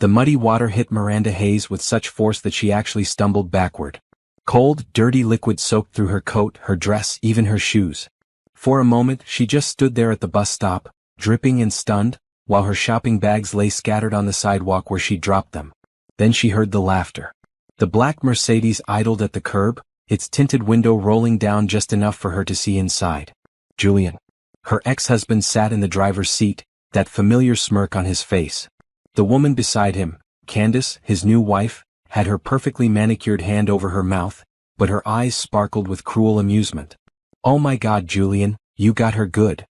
The muddy water hit Miranda Hayes with such force that she actually stumbled backward. Cold, dirty liquid soaked through her coat, her dress, even her shoes. For a moment, she just stood there at the bus stop, dripping and stunned, while her shopping bags lay scattered on the sidewalk where she'd dropped them. Then she heard the laughter. The black Mercedes idled at the curb, its tinted window rolling down just enough for her to see inside. Julian. Her ex-husband sat in the driver's seat, that familiar smirk on his face. The woman beside him, Candace, his new wife, had her perfectly manicured hand over her mouth, but her eyes sparkled with cruel amusement. "Oh my God, Julian, you got her good."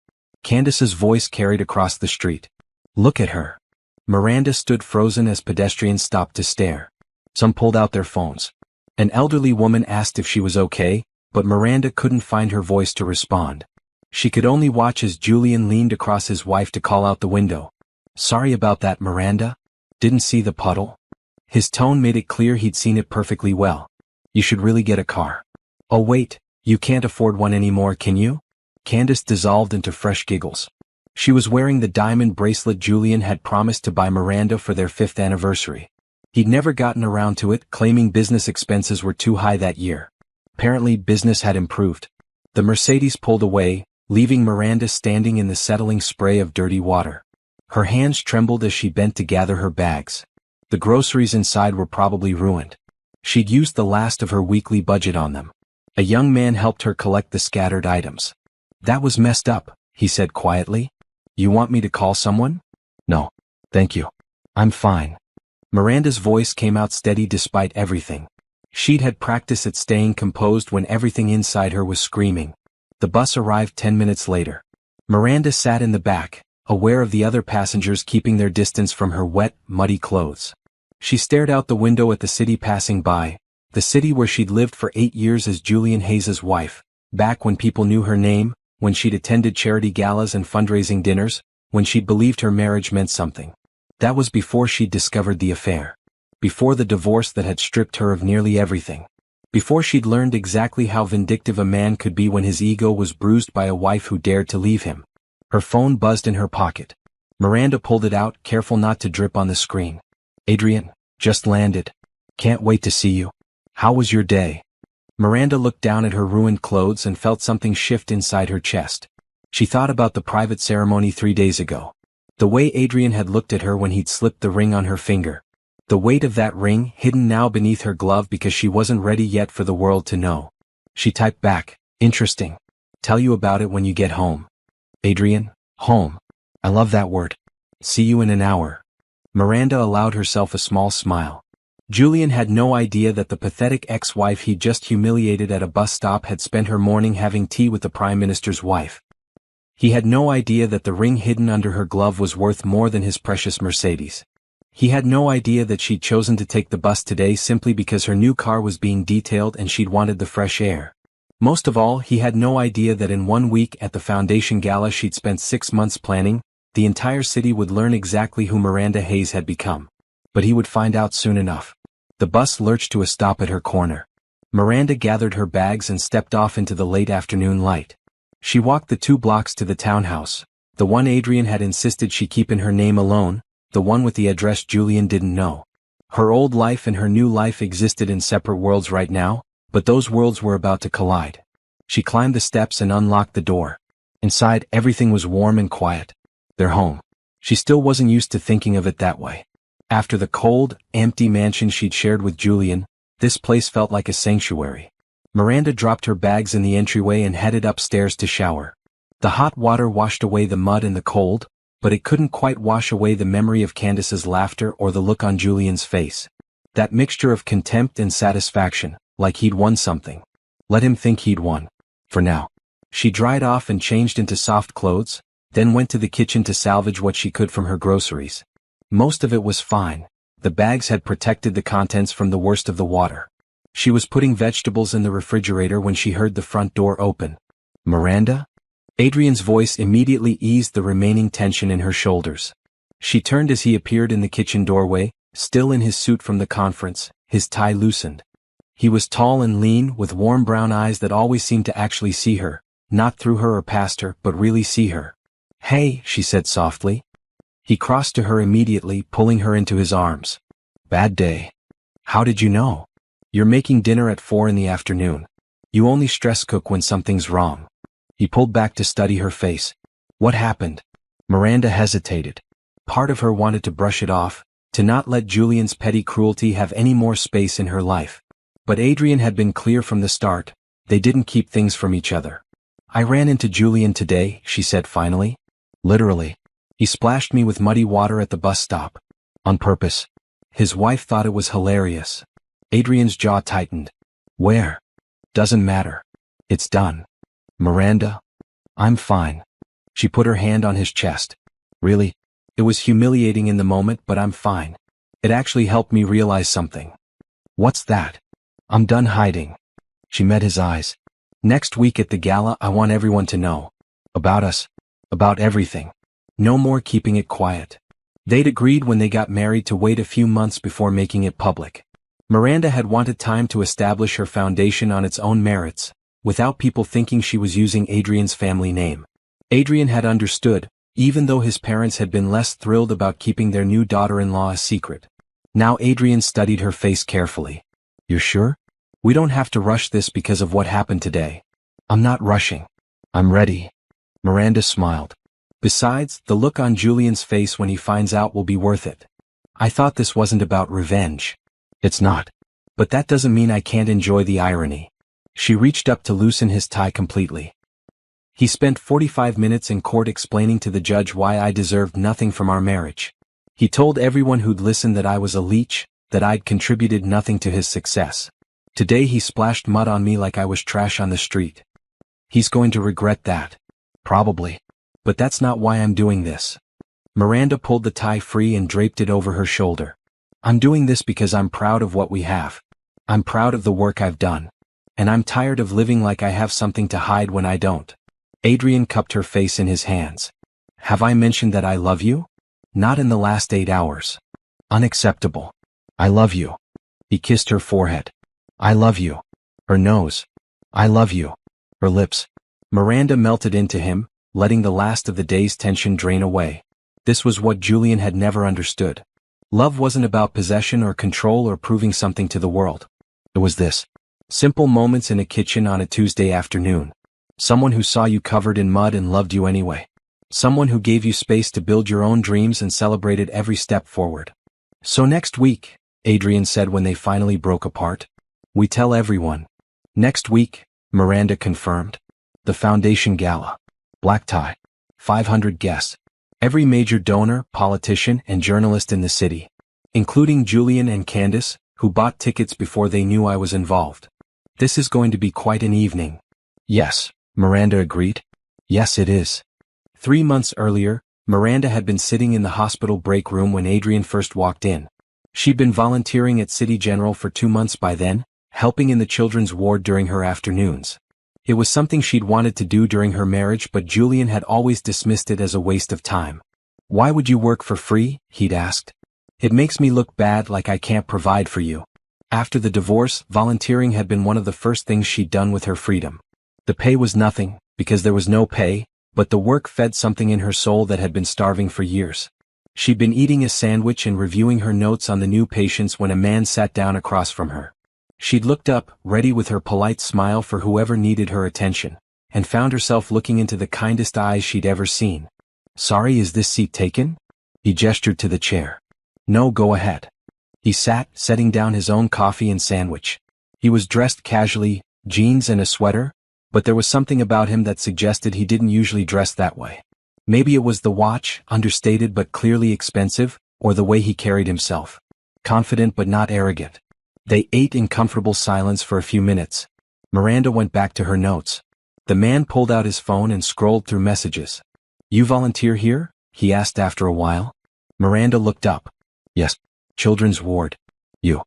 Candace's voice carried across the street. "Look at her." Miranda stood frozen as pedestrians stopped to stare. Some pulled out their phones. An elderly woman asked if she was okay, but Miranda couldn't find her voice to respond. She could only watch as Julian leaned across his wife to call out the window. "Sorry about that, Miranda. Didn't see the puddle?" His tone made it clear he'd seen it perfectly well. "You should really get a car." "Oh wait, you can't afford one anymore, can you?" Candace dissolved into fresh giggles. She was wearing the diamond bracelet Julian had promised to buy Miranda for their 5th anniversary. He'd never gotten around to it, claiming business expenses were too high that year. Apparently business had improved. The Mercedes pulled away, leaving Miranda standing in the settling spray of dirty water. Her hands trembled as she bent to gather her bags. The groceries inside were probably ruined. She'd used the last of her weekly budget on them. A young man helped her collect the scattered items. "That was messed up," he said quietly. "You want me to call someone?" "No. Thank you. I'm fine." Miranda's voice came out steady despite everything. She'd had practice at staying composed when everything inside her was screaming. The bus arrived 10 minutes later. Miranda sat in the back, aware of the other passengers keeping their distance from her wet, muddy clothes. She stared out the window at the city passing by, the city where she'd lived for 8 years as Julian Hayes' wife, back when people knew her name, when she'd attended charity galas and fundraising dinners, when she'd believed her marriage meant something. That was before she'd discovered the affair. Before the divorce that had stripped her of nearly everything. Before she'd learned exactly how vindictive a man could be when his ego was bruised by a wife who dared to leave him. Her phone buzzed in her pocket. Miranda pulled it out, careful not to drip on the screen. "Adrian, just landed. Can't wait to see you. How was your day?" Miranda looked down at her ruined clothes and felt something shift inside her chest. She thought about the private ceremony 3 days ago. The way Adrian had looked at her when he'd slipped the ring on her finger. The weight of that ring, hidden now beneath her glove because she wasn't ready yet for the world to know. She typed back, "Interesting. Tell you about it when you get home." "Adrian, home. I love that word. See you in an hour." Miranda allowed herself a small smile. Julian had no idea that the pathetic ex-wife he'd just humiliated at a bus stop had spent her morning having tea with the Prime Minister's wife. He had no idea that the ring hidden under her glove was worth more than his precious Mercedes. He had no idea that she'd chosen to take the bus today simply because her new car was being detailed and she'd wanted the fresh air. Most of all, he had no idea that in 1 week at the foundation gala she'd spent 6 months planning, the entire city would learn exactly who Miranda Hayes had become. But he would find out soon enough. The bus lurched to a stop at her corner. Miranda gathered her bags and stepped off into the late afternoon light. She walked the 2 blocks to the townhouse, the one Adrian had insisted she keep in her name alone, the one with the address Julian didn't know. Her old life and her new life existed in separate worlds right now, but those worlds were about to collide. She climbed the steps and unlocked the door. Inside, everything was warm and quiet. Their home. She still wasn't used to thinking of it that way. After the cold, empty mansion she'd shared with Julian, this place felt like a sanctuary. Miranda dropped her bags in the entryway and headed upstairs to shower. The hot water washed away the mud and the cold, but it couldn't quite wash away the memory of Candace's laughter or the look on Julian's face. That mixture of contempt and satisfaction, like he'd won something. Let him think he'd won. For now. She dried off and changed into soft clothes, then went to the kitchen to salvage what she could from her groceries. Most of it was fine. The bags had protected the contents from the worst of the water. She was putting vegetables in the refrigerator when she heard the front door open. "Miranda?" Adrian's voice immediately eased the remaining tension in her shoulders. She turned as he appeared in the kitchen doorway, still in his suit from the conference, his tie loosened. He was tall and lean, with warm brown eyes that always seemed to actually see her, not through her or past her, but really see her. "Hey," she said softly. He crossed to her immediately, pulling her into his arms. Bad day. How did you know? You're making dinner at 4 in the afternoon. You only stress cook when something's wrong. He pulled back to study her face. What happened? Miranda hesitated. Part of her wanted to brush it off, to not let Julian's petty cruelty have any more space in her life. But Adrian had been clear from the start. They didn't keep things from each other. I ran into Julian today, she said finally. Literally. He splashed me with muddy water at the bus stop. On purpose. His wife thought it was hilarious. Adrian's jaw tightened. Where? Doesn't matter. It's done. Miranda? I'm fine. She put her hand on his chest. Really? It was humiliating in the moment, but I'm fine. It actually helped me realize something. What's that? I'm done hiding. She met his eyes. Next week at the gala, I want everyone to know. About us. About everything. No more keeping it quiet. They'd agreed when they got married to wait a few months before making it public. Miranda had wanted time to establish her foundation on its own merits, without people thinking she was using Adrian's family name. Adrian had understood, even though his parents had been less thrilled about keeping their new daughter-in-law a secret. Now Adrian studied her face carefully. You're sure? We don't have to rush this because of what happened today. I'm not rushing. I'm ready. Miranda smiled. Besides, the look on Julian's face when he finds out will be worth it. I thought this wasn't about revenge. It's not. But that doesn't mean I can't enjoy the irony. She reached up to loosen his tie completely. He spent 45 minutes in court explaining to the judge why I deserved nothing from our marriage. He told everyone who'd listened that I was a leech, that I'd contributed nothing to his success. Today he splashed mud on me like I was trash on the street. He's going to regret that. Probably. But that's not why I'm doing this. Miranda pulled the tie free and draped it over her shoulder. I'm doing this because I'm proud of what we have. I'm proud of the work I've done. And I'm tired of living like I have something to hide when I don't. Adrian cupped her face in his hands. Have I mentioned that I love you? Not in the last 8 hours. Unacceptable. I love you. He kissed her forehead. I love you. Her nose. I love you. Her lips. Miranda melted into him, letting the last of the day's tension drain away. This was what Julian had never understood. Love wasn't about possession or control or proving something to the world. It was this. Simple moments in a kitchen on a Tuesday afternoon. Someone who saw you covered in mud and loved you anyway. Someone who gave you space to build your own dreams and celebrated every step forward. So next week, Adrian said when they finally broke apart. We tell everyone. Next week, Miranda confirmed. The foundation gala. Black tie. 500 guests. Every major donor, politician, and journalist in the city. Including Julian and Candace, who bought tickets before they knew I was involved. This is going to be quite an evening. Yes, Miranda agreed. Yes, it is. 3 months earlier, Miranda had been sitting in the hospital break room when Adrian first walked in. She'd been volunteering at City General for 2 months by then, helping in the children's ward during her afternoons. It was something she'd wanted to do during her marriage, but Julian had always dismissed it as a waste of time. Why would you work for free? He'd asked. It makes me look bad, like I can't provide for you. After the divorce, volunteering had been one of the first things she'd done with her freedom. The pay was nothing, because there was no pay, but the work fed something in her soul that had been starving for years. She'd been eating a sandwich and reviewing her notes on the new patients when a man sat down across from her. She'd looked up, ready with her polite smile for whoever needed her attention, and found herself looking into the kindest eyes she'd ever seen. Sorry, is this seat taken? He gestured to the chair. No, go ahead. He sat, setting down his own coffee and sandwich. He was dressed casually, jeans and a sweater, but there was something about him that suggested he didn't usually dress that way. Maybe it was the watch, understated but clearly expensive, or the way he carried himself. Confident but not arrogant. They ate in comfortable silence for a few minutes. Miranda went back to her notes. The man pulled out his phone and scrolled through messages. You volunteer here? He asked after a while. Miranda looked up. Yes. Children's ward. You.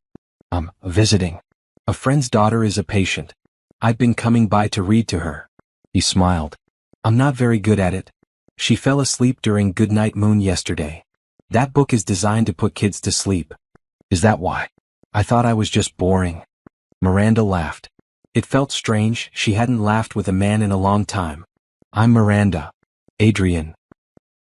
Visiting. A friend's daughter is a patient. I've been coming by to read to her. He smiled. I'm not very good at it. She fell asleep during Goodnight Moon yesterday. That book is designed to put kids to sleep. Is that why? I thought I was just boring. Miranda laughed. It felt strange, she hadn't laughed with a man in a long time. I'm Miranda. Adrian.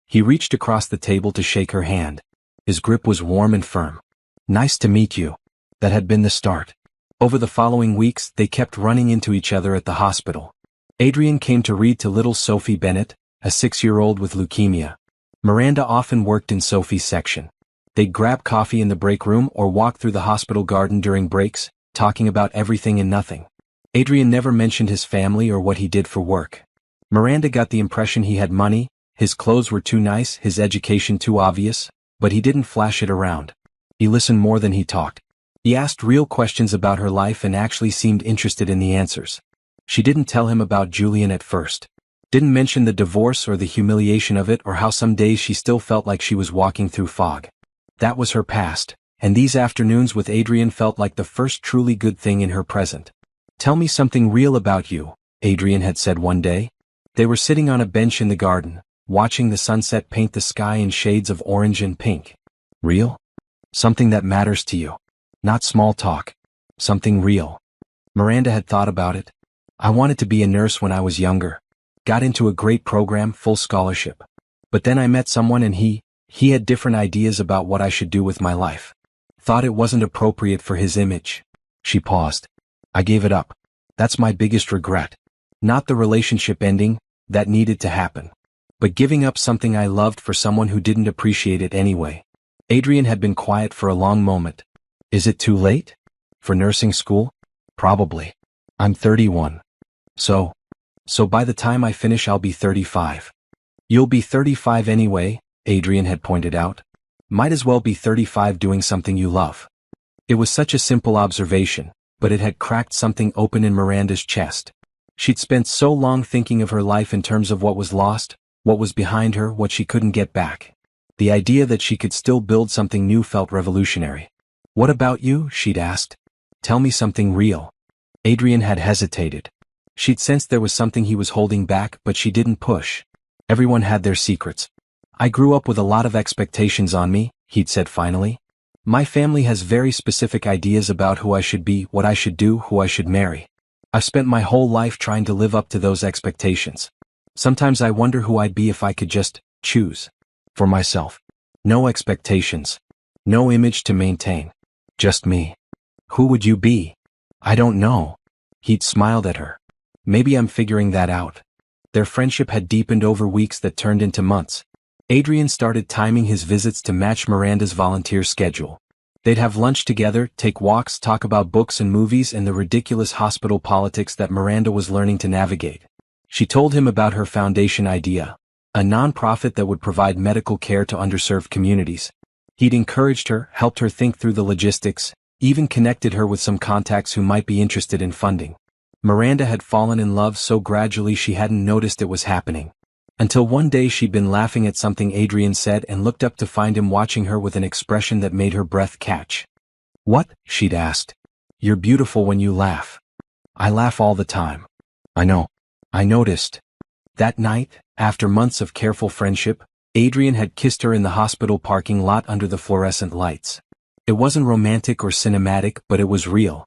He reached across the table to shake her hand. His grip was warm and firm. "Nice to meet you." That had been the start. Over the following weeks, they kept running into each other at the hospital. Adrian came to read to little Sophie Bennett, a 6-year-old with leukemia. Miranda often worked in Sophie's section. They'd grab coffee in the break room or walk through the hospital garden during breaks, talking about everything and nothing. Adrian never mentioned his family or what he did for work. Miranda got the impression he had money, his clothes were too nice, his education too obvious, but he didn't flash it around. He listened more than he talked. He asked real questions about her life and actually seemed interested in the answers. She didn't tell him about Julian at first. Didn't mention the divorce or the humiliation of it or how some days she still felt like she was walking through fog. That was her past, and these afternoons with Adrian felt like the first truly good thing in her present. "Tell me something real about you," Adrian had said one day. They were sitting on a bench in the garden, watching the sunset paint the sky in shades of orange and pink. "Real? Something that matters to you. Not small talk. Something real." Miranda had thought about it. "I wanted to be a nurse when I was younger. Got into a great program, full scholarship. But then I met someone and he had different ideas about what I should do with my life. Thought it wasn't appropriate for his image." She paused. "I gave it up. That's my biggest regret. Not the relationship ending, that needed to happen. But giving up something I loved for someone who didn't appreciate it anyway." Adrian had been quiet for a long moment. "Is it too late? For nursing school? Probably. I'm 31. So by the time I finish I'll be 35. "You'll be 35 anyway," Adrian had pointed out. "Might as well be 35 doing something you love." It was such a simple observation, but it had cracked something open in Miranda's chest. She'd spent so long thinking of her life in terms of what was lost, what was behind her, what she couldn't get back. The idea that she could still build something new felt revolutionary. "What about you?" she'd asked. "Tell me something real." Adrian had hesitated. She'd sensed there was something he was holding back, but she didn't push. Everyone had their secrets. "I grew up with a lot of expectations on me," he'd said finally. "My family has very specific ideas about who I should be, what I should do, who I should marry. I've spent my whole life trying to live up to those expectations. Sometimes I wonder who I'd be if I could just choose. For myself. No expectations. No image to maintain. Just me. Who would you be?" "I don't know." He'd smiled at her. "Maybe I'm figuring that out." Their friendship had deepened over weeks that turned into months. Adrian started timing his visits to match Miranda's volunteer schedule. They'd have lunch together, take walks, talk about books and movies and the ridiculous hospital politics that Miranda was learning to navigate. She told him about her foundation idea, a nonprofit that would provide medical care to underserved communities. He'd encouraged her, helped her think through the logistics, even connected her with some contacts who might be interested in funding. Miranda had fallen in love so gradually she hadn't noticed it was happening. Until one day she'd been laughing at something Adrian said and looked up to find him watching her with an expression that made her breath catch. "What?" she'd asked. "You're beautiful when you laugh." "I laugh all the time." "I know. I noticed." That night, after months of careful friendship, Adrian had kissed her in the hospital parking lot under the fluorescent lights. It wasn't romantic or cinematic, but it was real.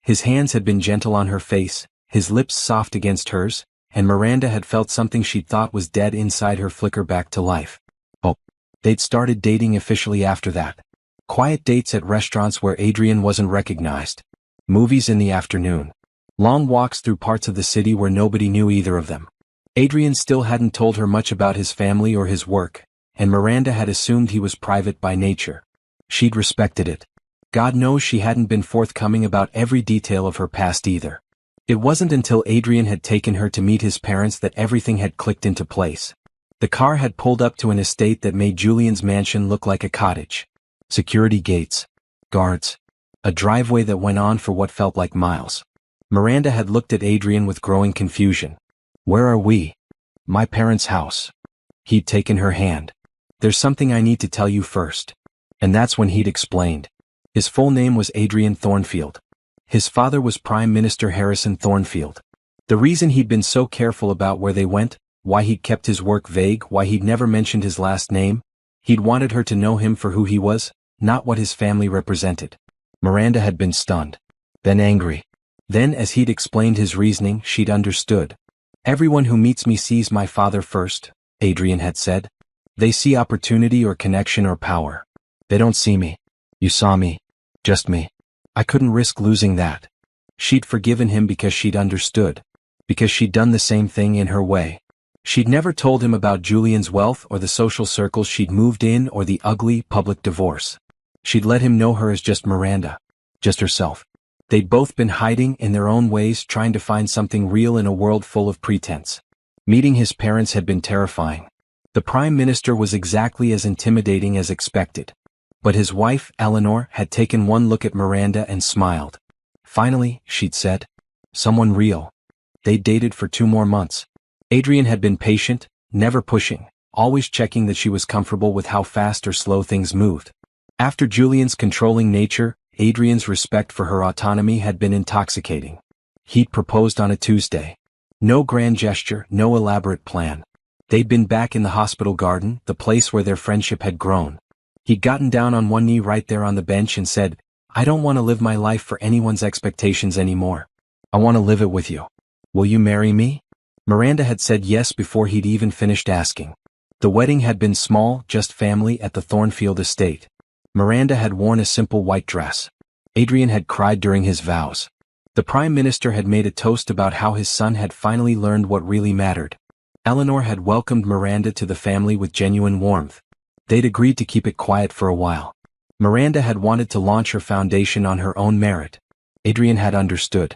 His hands had been gentle on her face, his lips soft against hers, and Miranda had felt something she'd thought was dead inside her flicker back to life. Oh, they'd started dating officially after that. Quiet dates at restaurants where Adrian wasn't recognized. Movies in the afternoon. Long walks through parts of the city where nobody knew either of them. Adrian still hadn't told her much about his family or his work, and Miranda had assumed he was private by nature. She'd respected it. God knows she hadn't been forthcoming about every detail of her past either. It wasn't until Adrian had taken her to meet his parents that everything had clicked into place. The car had pulled up to an estate that made Julian's mansion look like a cottage. Security gates. Guards. A driveway that went on for what felt like miles. Miranda had looked at Adrian with growing confusion. "Where are we?" "My parents' house." He'd taken her hand. "There's something I need to tell you first." And that's when he'd explained. His full name was Adrian Thornfield. His father was Prime Minister Harrison Thornfield. The reason he'd been so careful about where they went, why he'd kept his work vague, why he'd never mentioned his last name, he'd wanted her to know him for who he was, not what his family represented. Miranda had been stunned. Then angry. Then as he'd explained his reasoning, she'd understood. "Everyone who meets me sees my father first," Adrian had said. They see opportunity or connection or power. They don't see me. You saw me. Just me. I couldn't risk losing that. She'd forgiven him because she'd understood. Because she'd done the same thing in her way. She'd never told him about Julian's wealth or the social circles she'd moved in or the ugly, public divorce. She'd let him know her as just Miranda. Just herself. They'd both been hiding in their own ways, trying to find something real in a world full of pretense. Meeting his parents had been terrifying. The Prime Minister was exactly as intimidating as expected. But his wife, Eleanor, had taken one look at Miranda and smiled. Finally, she'd said. Someone real. They'd dated for 2 more months. Adrian had been patient, never pushing, always checking that she was comfortable with how fast or slow things moved. After Julian's controlling nature, Adrian's respect for her autonomy had been intoxicating. He'd proposed on a Tuesday. No grand gesture, no elaborate plan. They'd been back in the hospital garden, the place where their friendship had grown. He'd gotten down on one knee right there on the bench and said, "I don't want to live my life for anyone's expectations anymore. I want to live it with you. Will you marry me?" Miranda had said yes before he'd even finished asking. The wedding had been small, just family at the Thornfield estate. Miranda had worn a simple white dress. Adrian had cried during his vows. The Prime Minister had made a toast about how his son had finally learned what really mattered. Eleanor had welcomed Miranda to the family with genuine warmth. They'd agreed to keep it quiet for a while. Miranda had wanted to launch her foundation on her own merit. Adrian had understood.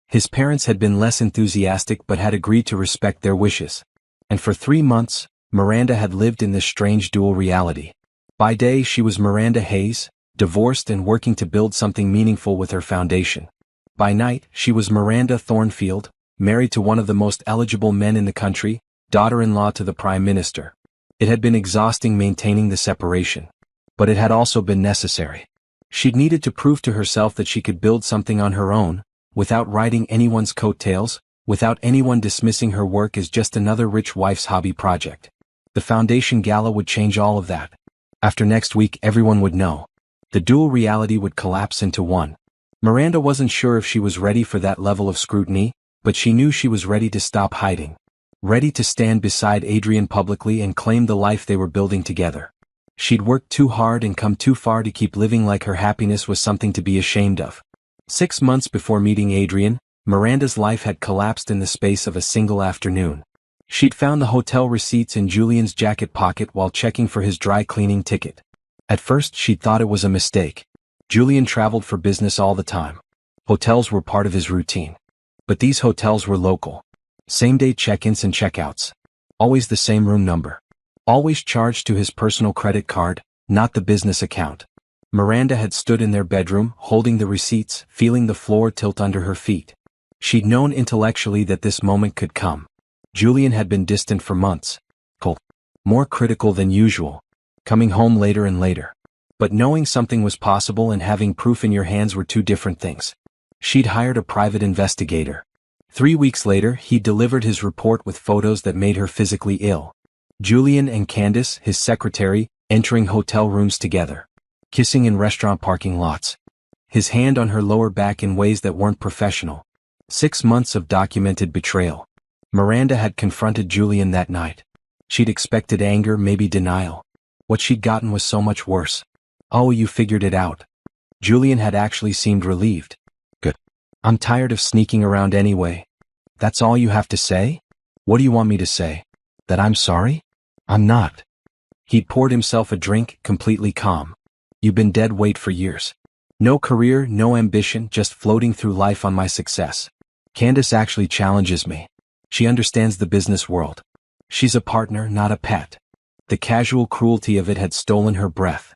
His parents had been less enthusiastic but had agreed to respect their wishes. And for 3 months, Miranda had lived in this strange dual reality. By day she was Miranda Hayes, divorced and working to build something meaningful with her foundation. By night she was Miranda Thornfield, married to one of the most eligible men in the country, daughter-in-law to the Prime Minister. It had been exhausting maintaining the separation. But it had also been necessary. She'd needed to prove to herself that she could build something on her own, without riding anyone's coattails, without anyone dismissing her work as just another rich wife's hobby project. The foundation gala would change all of that. After next week everyone would know. The dual reality would collapse into one. Miranda wasn't sure if she was ready for that level of scrutiny, but she knew she was ready to stop hiding. Ready to stand beside Adrian publicly and claim the life they were building together. She'd worked too hard and come too far to keep living like her happiness was something to be ashamed of. 6 months before meeting Adrian, Miranda's life had collapsed in the space of a single afternoon. She'd found the hotel receipts in Julian's jacket pocket while checking for his dry cleaning ticket. At first she'd thought it was a mistake. Julian traveled for business all the time. Hotels were part of his routine. But these hotels were local. Same-day check-ins and check-outs. Always the same room number. Always charged to his personal credit card, not the business account. Miranda had stood in their bedroom, holding the receipts, feeling the floor tilt under her feet. She'd known intellectually that this moment could come. Julian had been distant for months. Cold. More critical than usual. Coming home later and later. But knowing something was possible and having proof in your hands were two different things. She'd hired a private investigator. 3 weeks later, he delivered his report with photos that made her physically ill. Julian and Candace, his secretary, entering hotel rooms together. Kissing in restaurant parking lots. His hand on her lower back in ways that weren't professional. 6 months of documented betrayal. Miranda had confronted Julian that night. She'd expected anger, maybe denial. What she'd gotten was so much worse. "Oh, you figured it out." Julian had actually seemed relieved. "Good. I'm tired of sneaking around anyway." "That's all you have to say? What do you want me to say? That I'm sorry? I'm not." He'd poured himself a drink, completely calm. "You've been dead weight for years. No career, no ambition, just floating through life on my success. Candace actually challenges me. She understands the business world. She's a partner, not a pet." The casual cruelty of it had stolen her breath.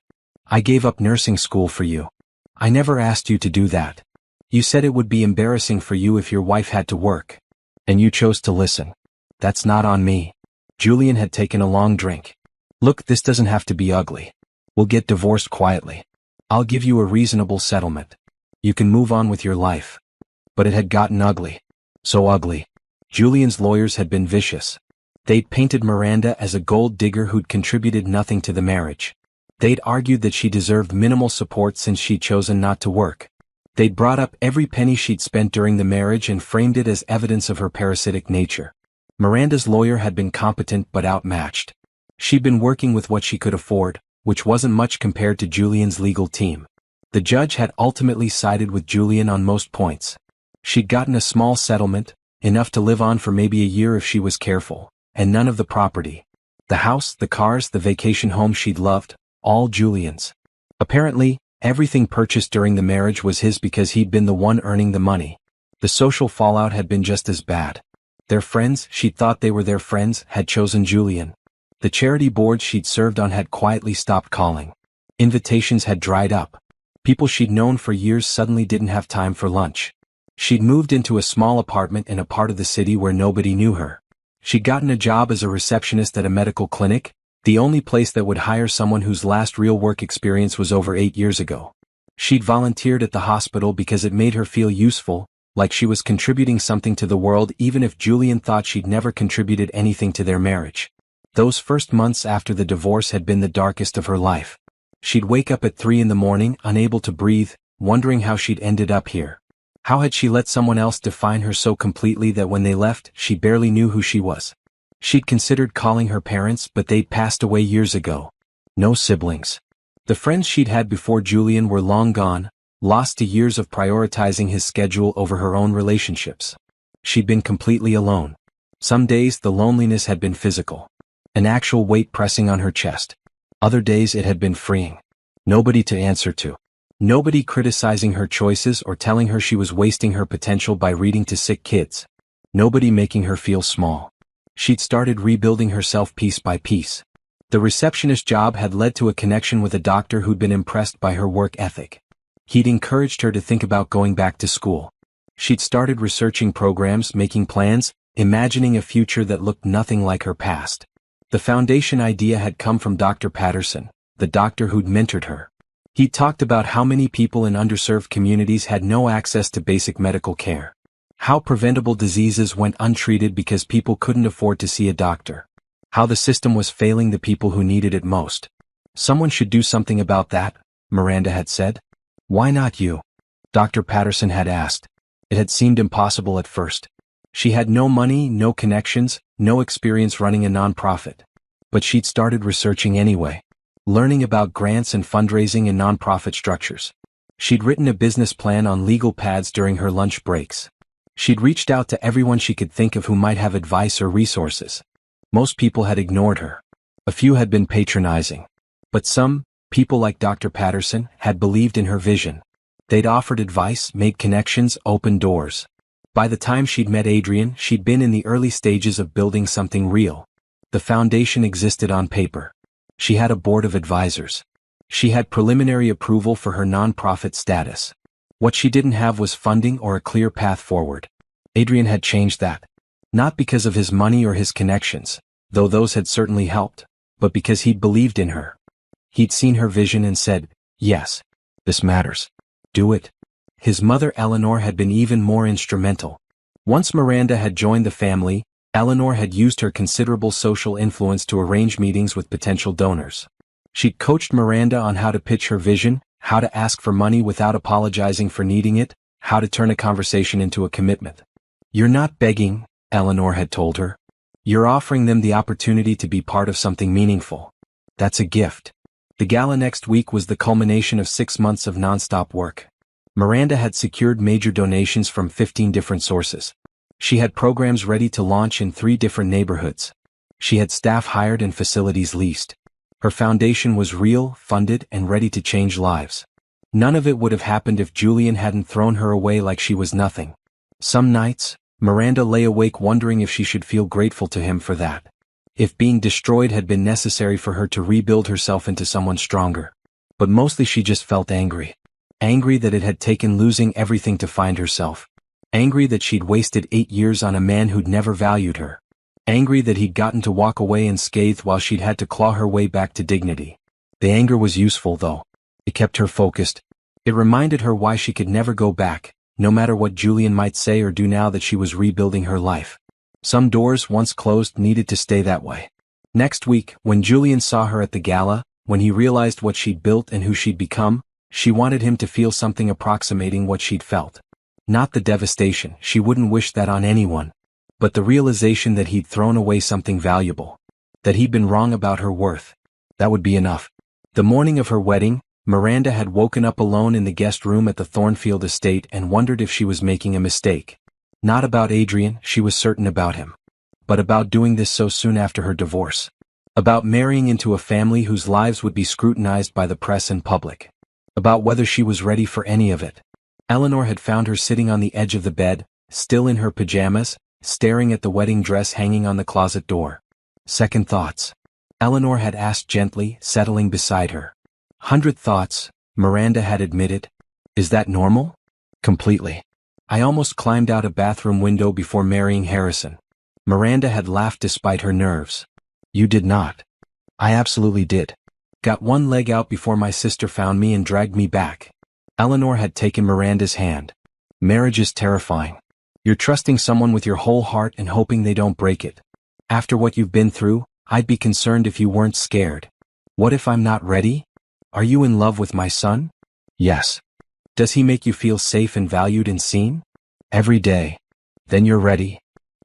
"I gave up nursing school for you. I never asked you to do that. You said it would be embarrassing for you if your wife had to work. And you chose to listen. That's not on me." Julian had taken a long drink. "Look, this doesn't have to be ugly. We'll get divorced quietly. I'll give you a reasonable settlement. You can move on with your life." But it had gotten ugly. So ugly. Julian's lawyers had been vicious. They'd painted Miranda as a gold digger who'd contributed nothing to the marriage. They'd argued that she deserved minimal support since she'd chosen not to work. They'd brought up every penny she'd spent during the marriage and framed it as evidence of her parasitic nature. Miranda's lawyer had been competent but outmatched. She'd been working with what she could afford, which wasn't much compared to Julian's legal team. The judge had ultimately sided with Julian on most points. She'd gotten a small settlement, enough to live on for maybe a year if she was careful, and none of the property. The house, the cars, the vacation home she'd loved, all Julian's. Apparently, everything purchased during the marriage was his because he'd been the one earning the money. The social fallout had been just as bad. Their friends, she'd thought they were their friends, had chosen Julian. The charity boards she'd served on had quietly stopped calling. Invitations had dried up. People she'd known for years suddenly didn't have time for lunch. She'd moved into a small apartment in a part of the city where nobody knew her. She'd gotten a job as a receptionist at a medical clinic, the only place that would hire someone whose last real work experience was over 8 years ago. She'd volunteered at the hospital because it made her feel useful, like she was contributing something to the world even if Julian thought she'd never contributed anything to their marriage. Those first months after the divorce had been the darkest of her life. She'd wake up at 3 in the morning, unable to breathe, wondering how she'd ended up here. How had she let someone else define her so completely that when they left, she barely knew who she was? She'd considered calling her parents, but they'd passed away years ago. No siblings. The friends she'd had before Julian were long gone, lost to years of prioritizing his schedule over her own relationships. She'd been completely alone. Some days the loneliness had been physical. An actual weight pressing on her chest. Other days it had been freeing. Nobody to answer to. Nobody criticizing her choices or telling her she was wasting her potential by reading to sick kids. Nobody making her feel small. She'd started rebuilding herself piece by piece. The receptionist job had led to a connection with a doctor who'd been impressed by her work ethic. He'd encouraged her to think about going back to school. She'd started researching programs, making plans, imagining a future that looked nothing like her past. The foundation idea had come from Dr. Patterson, the doctor who'd mentored her. He talked about how many people in underserved communities had no access to basic medical care. How preventable diseases went untreated because people couldn't afford to see a doctor. How the system was failing the people who needed it most. Someone should do something about that, Miranda had said. Why not you? Dr. Patterson had asked. It had seemed impossible at first. She had no money, no connections, no experience running a nonprofit. But she'd started researching anyway. Learning about grants and fundraising in nonprofit structures. She'd written a business plan on legal pads during her lunch breaks. She'd reached out to everyone she could think of who might have advice or resources. Most people had ignored her. A few had been patronizing. But some, people like Dr. Patterson, had believed in her vision. They'd offered advice, made connections, opened doors. By the time she'd met Adrian, she'd been in the early stages of building something real. The foundation existed on paper. She had a board of advisors. She had preliminary approval for her nonprofit status. What she didn't have was funding or a clear path forward. Adrian had changed that. Not because of his money or his connections, though those had certainly helped, but because he'd believed in her. He'd seen her vision and said, yes, this matters. Do it. His mother Eleanor had been even more instrumental. Once Miranda had joined the family, Eleanor had used her considerable social influence to arrange meetings with potential donors. She'd coached Miranda on how to pitch her vision, how to ask for money without apologizing for needing it, how to turn a conversation into a commitment. You're not begging, Eleanor had told her. You're offering them the opportunity to be part of something meaningful. That's a gift. The gala next week was the culmination of 6 months of nonstop work. Miranda had secured major donations from 15 different sources. She had programs ready to launch in 3 different neighborhoods. She had staff hired and facilities leased. Her foundation was real, funded, and ready to change lives. None of it would have happened if Julian hadn't thrown her away like she was nothing. Some nights, Miranda lay awake wondering if she should feel grateful to him for that. If being destroyed had been necessary for her to rebuild herself into someone stronger. But mostly she just felt angry. Angry that it had taken losing everything to find herself. Angry that she'd wasted 8 years on a man who'd never valued her. Angry that he'd gotten to walk away unscathed while she'd had to claw her way back to dignity. The anger was useful though. It kept her focused. It reminded her why she could never go back, no matter what Julian might say or do now that she was rebuilding her life. Some doors once closed needed to stay that way. Next week, when Julian saw her at the gala, when he realized what she'd built and who she'd become, she wanted him to feel something approximating what she'd felt. Not the devastation, she wouldn't wish that on anyone. But the realization that he'd thrown away something valuable. that he'd been wrong about her worth. That would be enough. The morning of her wedding, Miranda had woken up alone in the guest room at the Thornfield estate and wondered if she was making a mistake. Not about Adrian, she was certain about him. But about doing this so soon after her divorce. About marrying into a family whose lives would be scrutinized by the press and public. About whether she was ready for any of it. Eleanor had found her sitting on the edge of the bed, still in her pajamas, staring at the wedding dress hanging on the closet door. Second thoughts. Eleanor had asked gently, settling beside her. 100 thoughts, Miranda had admitted. Is that normal? Completely. I almost climbed out a bathroom window before marrying Harrison. Miranda had laughed despite her nerves. You did not. I absolutely did. Got one leg out before my sister found me and dragged me back. Eleanor had taken Miranda's hand. Marriage is terrifying. You're trusting someone with your whole heart and hoping they don't break it. After what you've been through, I'd be concerned if you weren't scared. What if I'm not ready? Are you in love with my son? Yes. Does he make you feel safe and valued and seen? Every day. Then you're ready.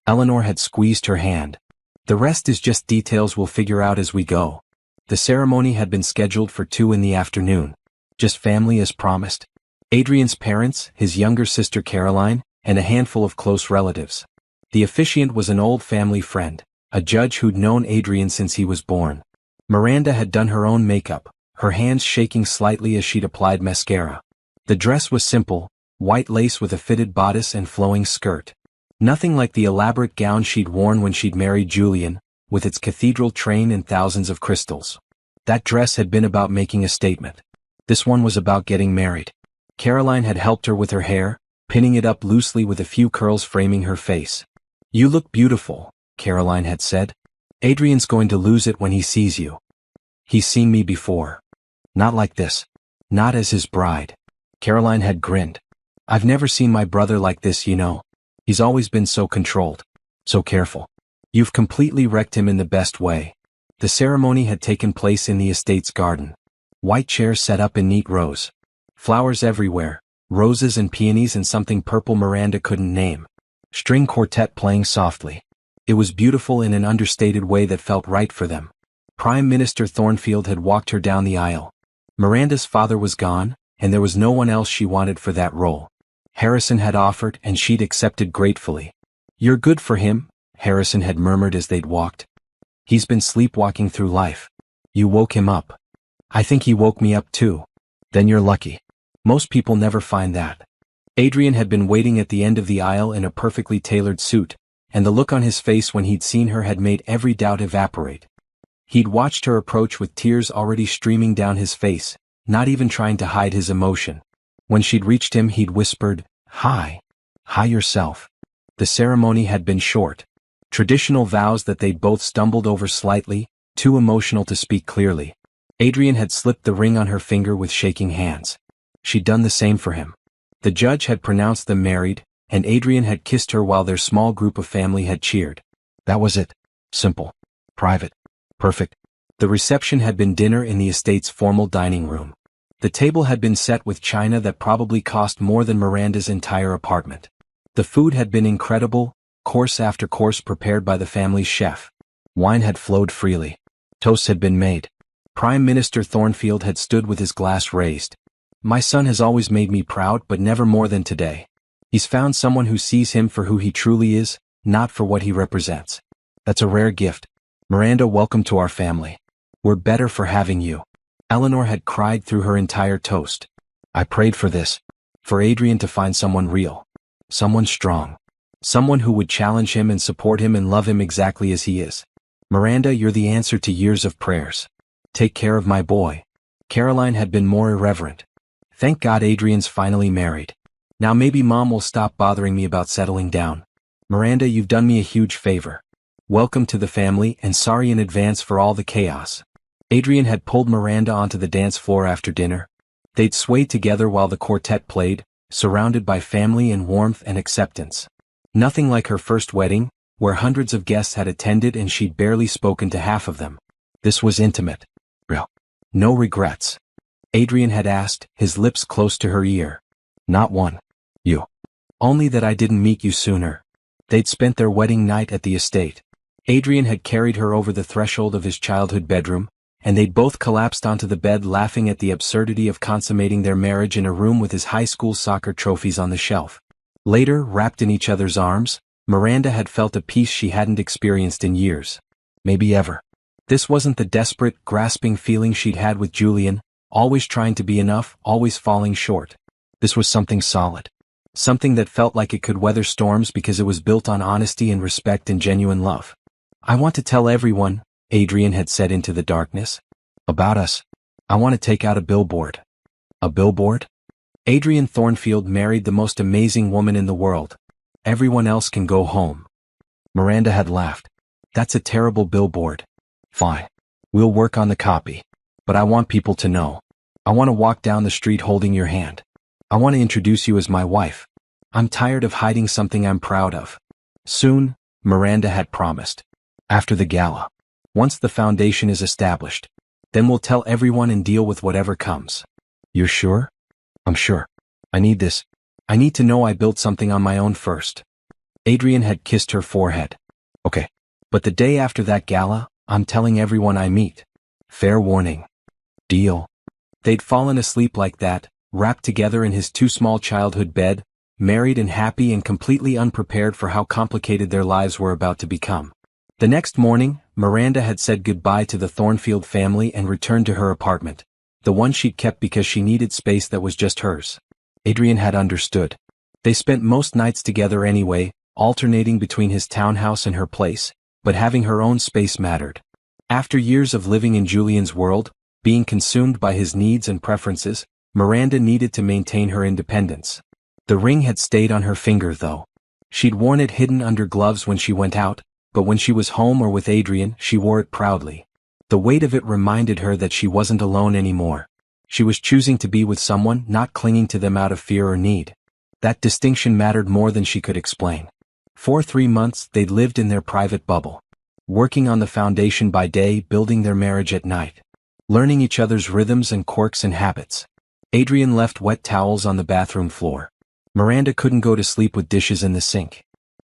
Eleanor had squeezed her hand. The rest is just details we'll figure out as we go. The ceremony had been scheduled for 2 in the afternoon. Just family as promised. Adrian's parents, his younger sister Caroline, and a handful of close relatives. The officiant was an old family friend, a judge who'd known Adrian since he was born. Miranda had done her own makeup, her hands shaking slightly as she'd applied mascara. The dress was simple, white lace with a fitted bodice and flowing skirt. Nothing like the elaborate gown she'd worn when she'd married Julian, with its cathedral train and thousands of crystals. That dress had been about making a statement. This one was about getting married. Caroline had helped her with her hair, pinning it up loosely with a few curls framing her face. You look beautiful, Caroline had said. Adrian's going to lose it when he sees you. He's seen me before. Not like this. Not as his bride. Caroline had grinned. I've never seen my brother like this, you know. He's always been so controlled. So careful. You've completely wrecked him in the best way. The ceremony had taken place in the estate's garden. White chairs set up in neat rows. Flowers everywhere, roses and peonies and something purple Miranda couldn't name. String quartet playing softly. It was beautiful in an understated way that felt right for them. Prime Minister Thornfield had walked her down the aisle. Miranda's father was gone, and there was no one else she wanted for that role. Harrison had offered and she'd accepted gratefully. You're good for him, Harrison had murmured as they'd walked. He's been sleepwalking through life. You woke him up. I think he woke me up too. Then you're lucky. Most people never find that. Adrian had been waiting at the end of the aisle in a perfectly tailored suit, and the look on his face when he'd seen her had made every doubt evaporate. He'd watched her approach with tears already streaming down his face, not even trying to hide his emotion. When she'd reached him he'd whispered, Hi. Hi yourself. The ceremony had been short. Traditional vows that they'd both stumbled over slightly, too emotional to speak clearly. Adrian had slipped the ring on her finger with shaking hands. She'd done the same for him. The judge had pronounced them married, and Adrian had kissed her while their small group of family had cheered. That was it. Simple. Private. Perfect. The reception had been dinner in the estate's formal dining room. The table had been set with china that probably cost more than Miranda's entire apartment. The food had been incredible, course after course prepared by the family's chef. Wine had flowed freely. Toasts had been made. Prime Minister Thornfield had stood with his glass raised. My son has always made me proud, but never more than today. He's found someone who sees him for who he truly is, not for what he represents. That's a rare gift. Miranda, welcome to our family. We're better for having you. Eleanor had cried through her entire toast. I prayed for this. For Adrian to find someone real. Someone strong. Someone who would challenge him and support him and love him exactly as he is. Miranda, you're the answer to years of prayers. Take care of my boy. Caroline had been more irreverent. Thank God Adrian's finally married. Now maybe Mom will stop bothering me about settling down. Miranda, you've done me a huge favor. Welcome to the family and sorry in advance for all the chaos. Adrian had pulled Miranda onto the dance floor after dinner. They'd swayed together while the quartet played, surrounded by family and warmth and acceptance. Nothing like her first wedding, where hundreds of guests had attended and she'd barely spoken to half of them. This was intimate. Real. No regrets. Adrian had asked, his lips close to her ear. Not one. You. Only that I didn't meet you sooner. They'd spent their wedding night at the estate. Adrian had carried her over the threshold of his childhood bedroom, and they'd both collapsed onto the bed laughing at the absurdity of consummating their marriage in a room with his high school soccer trophies on the shelf. Later, wrapped in each other's arms, Miranda had felt a peace she hadn't experienced in years. Maybe ever. This wasn't the desperate, grasping feeling she'd had with Julian, always trying to be enough, always falling short. This was something solid. Something that felt like it could weather storms because it was built on honesty and respect and genuine love. I want to tell everyone, Adrian had said into the darkness, about us. I want to take out a billboard. A billboard? Adrian Thornfield married the most amazing woman in the world. Everyone else can go home. Miranda had laughed. That's a terrible billboard. Fine. We'll work on the copy. But I want people to know. I want to walk down the street holding your hand. I want to introduce you as my wife. I'm tired of hiding something I'm proud of. Soon, Miranda had promised. After the gala. Once the foundation is established. Then we'll tell everyone and deal with whatever comes. You're sure? I'm sure. I need this. I need to know I built something on my own first. Adrian had kissed her forehead. Okay. But the day after that gala, I'm telling everyone I meet. Fair warning. Deal. They'd fallen asleep like that, wrapped together in his too small childhood bed, married and happy and completely unprepared for how complicated their lives were about to become. The next morning, Miranda had said goodbye to the Thornfield family and returned to her apartment, the one she'd kept because she needed space that was just hers. Adrian had understood. They spent most nights together anyway, alternating between his townhouse and her place, but having her own space mattered. After years of living in Julian's world, being consumed by his needs and preferences, Miranda needed to maintain her independence. The ring had stayed on her finger though. She'd worn it hidden under gloves when she went out, but when she was home or with Adrian, she wore it proudly. The weight of it reminded her that she wasn't alone anymore. She was choosing to be with someone, not clinging to them out of fear or need. That distinction mattered more than she could explain. For 3 months, they'd lived in their private bubble. Working on the foundation by day, building their marriage at night. Learning each other's rhythms and quirks and habits. Adrian left wet towels on the bathroom floor. Miranda couldn't go to sleep with dishes in the sink.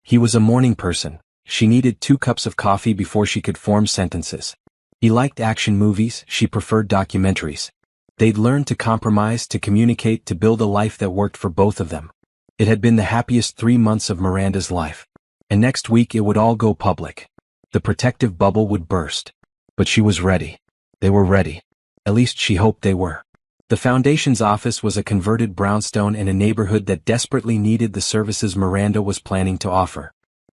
He was a morning person. She needed 2 cups of coffee before she could form sentences. He liked action movies, she preferred documentaries. They'd learned to compromise, to communicate, to build a life that worked for both of them. It had been the happiest 3 months of Miranda's life. And next week it would all go public. The protective bubble would burst. But she was ready. They were ready. At least she hoped they were. The foundation's office was a converted brownstone in a neighborhood that desperately needed the services Miranda was planning to offer.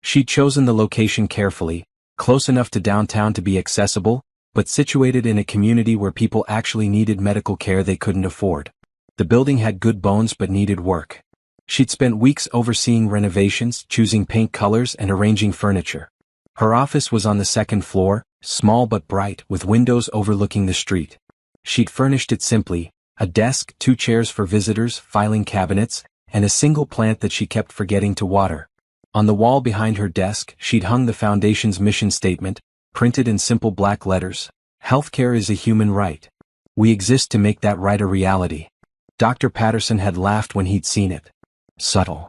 She'd chosen the location carefully, close enough to downtown to be accessible, but situated in a community where people actually needed medical care they couldn't afford. The building had good bones but needed work. She'd spent weeks overseeing renovations, choosing paint colors and arranging furniture. Her office was on the 2nd floor, small but bright, with windows overlooking the street. She'd furnished it simply, a desk, 2 chairs for visitors, filing cabinets, and a single plant that she kept forgetting to water. On the wall behind her desk, she'd hung the foundation's mission statement, printed in simple black letters. Healthcare is a human right. We exist to make that right a reality. Dr. Patterson had laughed when he'd seen it. Subtle.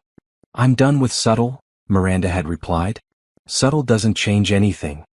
I'm done with subtle, Miranda had replied. Subtle doesn't change anything.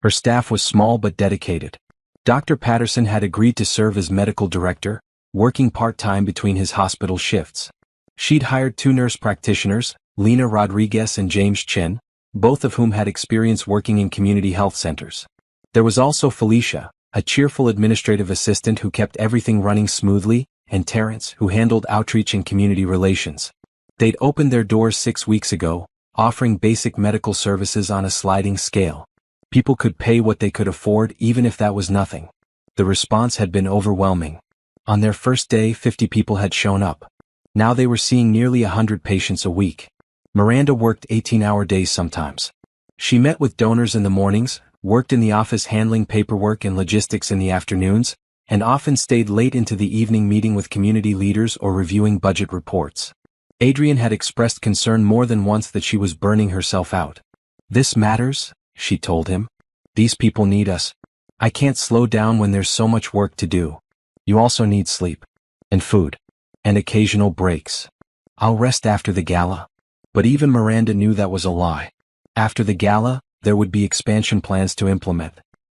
Her staff was small but dedicated. Dr. Patterson had agreed to serve as medical director, working part-time between his hospital shifts. She'd hired 2 nurse practitioners, Lena Rodriguez and James Chin, both of whom had experience working in community health centers. There was also Felicia, a cheerful administrative assistant who kept everything running smoothly, and Terrence, who handled outreach and community relations. They'd opened their doors 6 weeks ago, offering basic medical services on a sliding scale. People could pay what they could afford even if that was nothing. The response had been overwhelming. On their first day, 50 people had shown up. Now they were seeing nearly 100 patients a week. Miranda worked 18-hour days sometimes. She met with donors in the mornings, worked in the office handling paperwork and logistics in the afternoons, and often stayed late into the evening meeting with community leaders or reviewing budget reports. Adrian had expressed concern more than once that she was burning herself out. This matters, she told him. These people need us. I can't slow down when there's so much work to do. You also need sleep. And food. And occasional breaks. I'll rest after the gala. But even Miranda knew that was a lie. After the gala, There would be expansion plans to implement.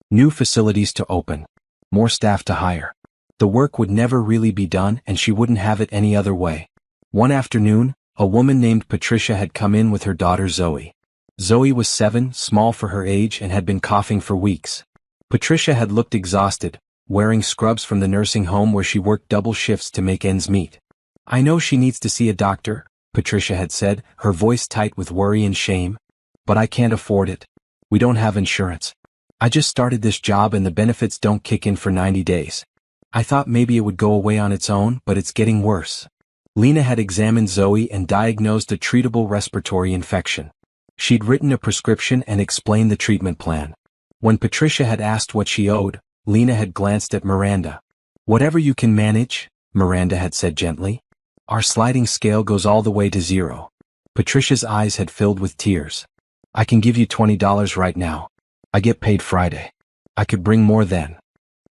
New facilities to open. More staff to hire. The work would never really be done and she wouldn't have it any other way. One afternoon, a woman named Patricia had come in with her daughter Zoe. Zoe was 7, small for her age, and had been coughing for weeks. Patricia had looked exhausted, wearing scrubs from the nursing home where she worked double shifts to make ends meet. "I know she needs to see a doctor," Patricia had said, her voice tight with worry and shame. "But I can't afford it. We don't have insurance. I just started this job and the benefits don't kick in for 90 days. I thought maybe it would go away on its own, but it's getting worse." Lena had examined Zoe and diagnosed a treatable respiratory infection. She'd written a prescription and explained the treatment plan. When Patricia had asked what she owed, Lena had glanced at Miranda. "Whatever you can manage," Miranda had said gently. "Our sliding scale goes all the way to 0. Patricia's eyes had filled with tears. "I can give you $20 right now. I get paid Friday. I could bring more then.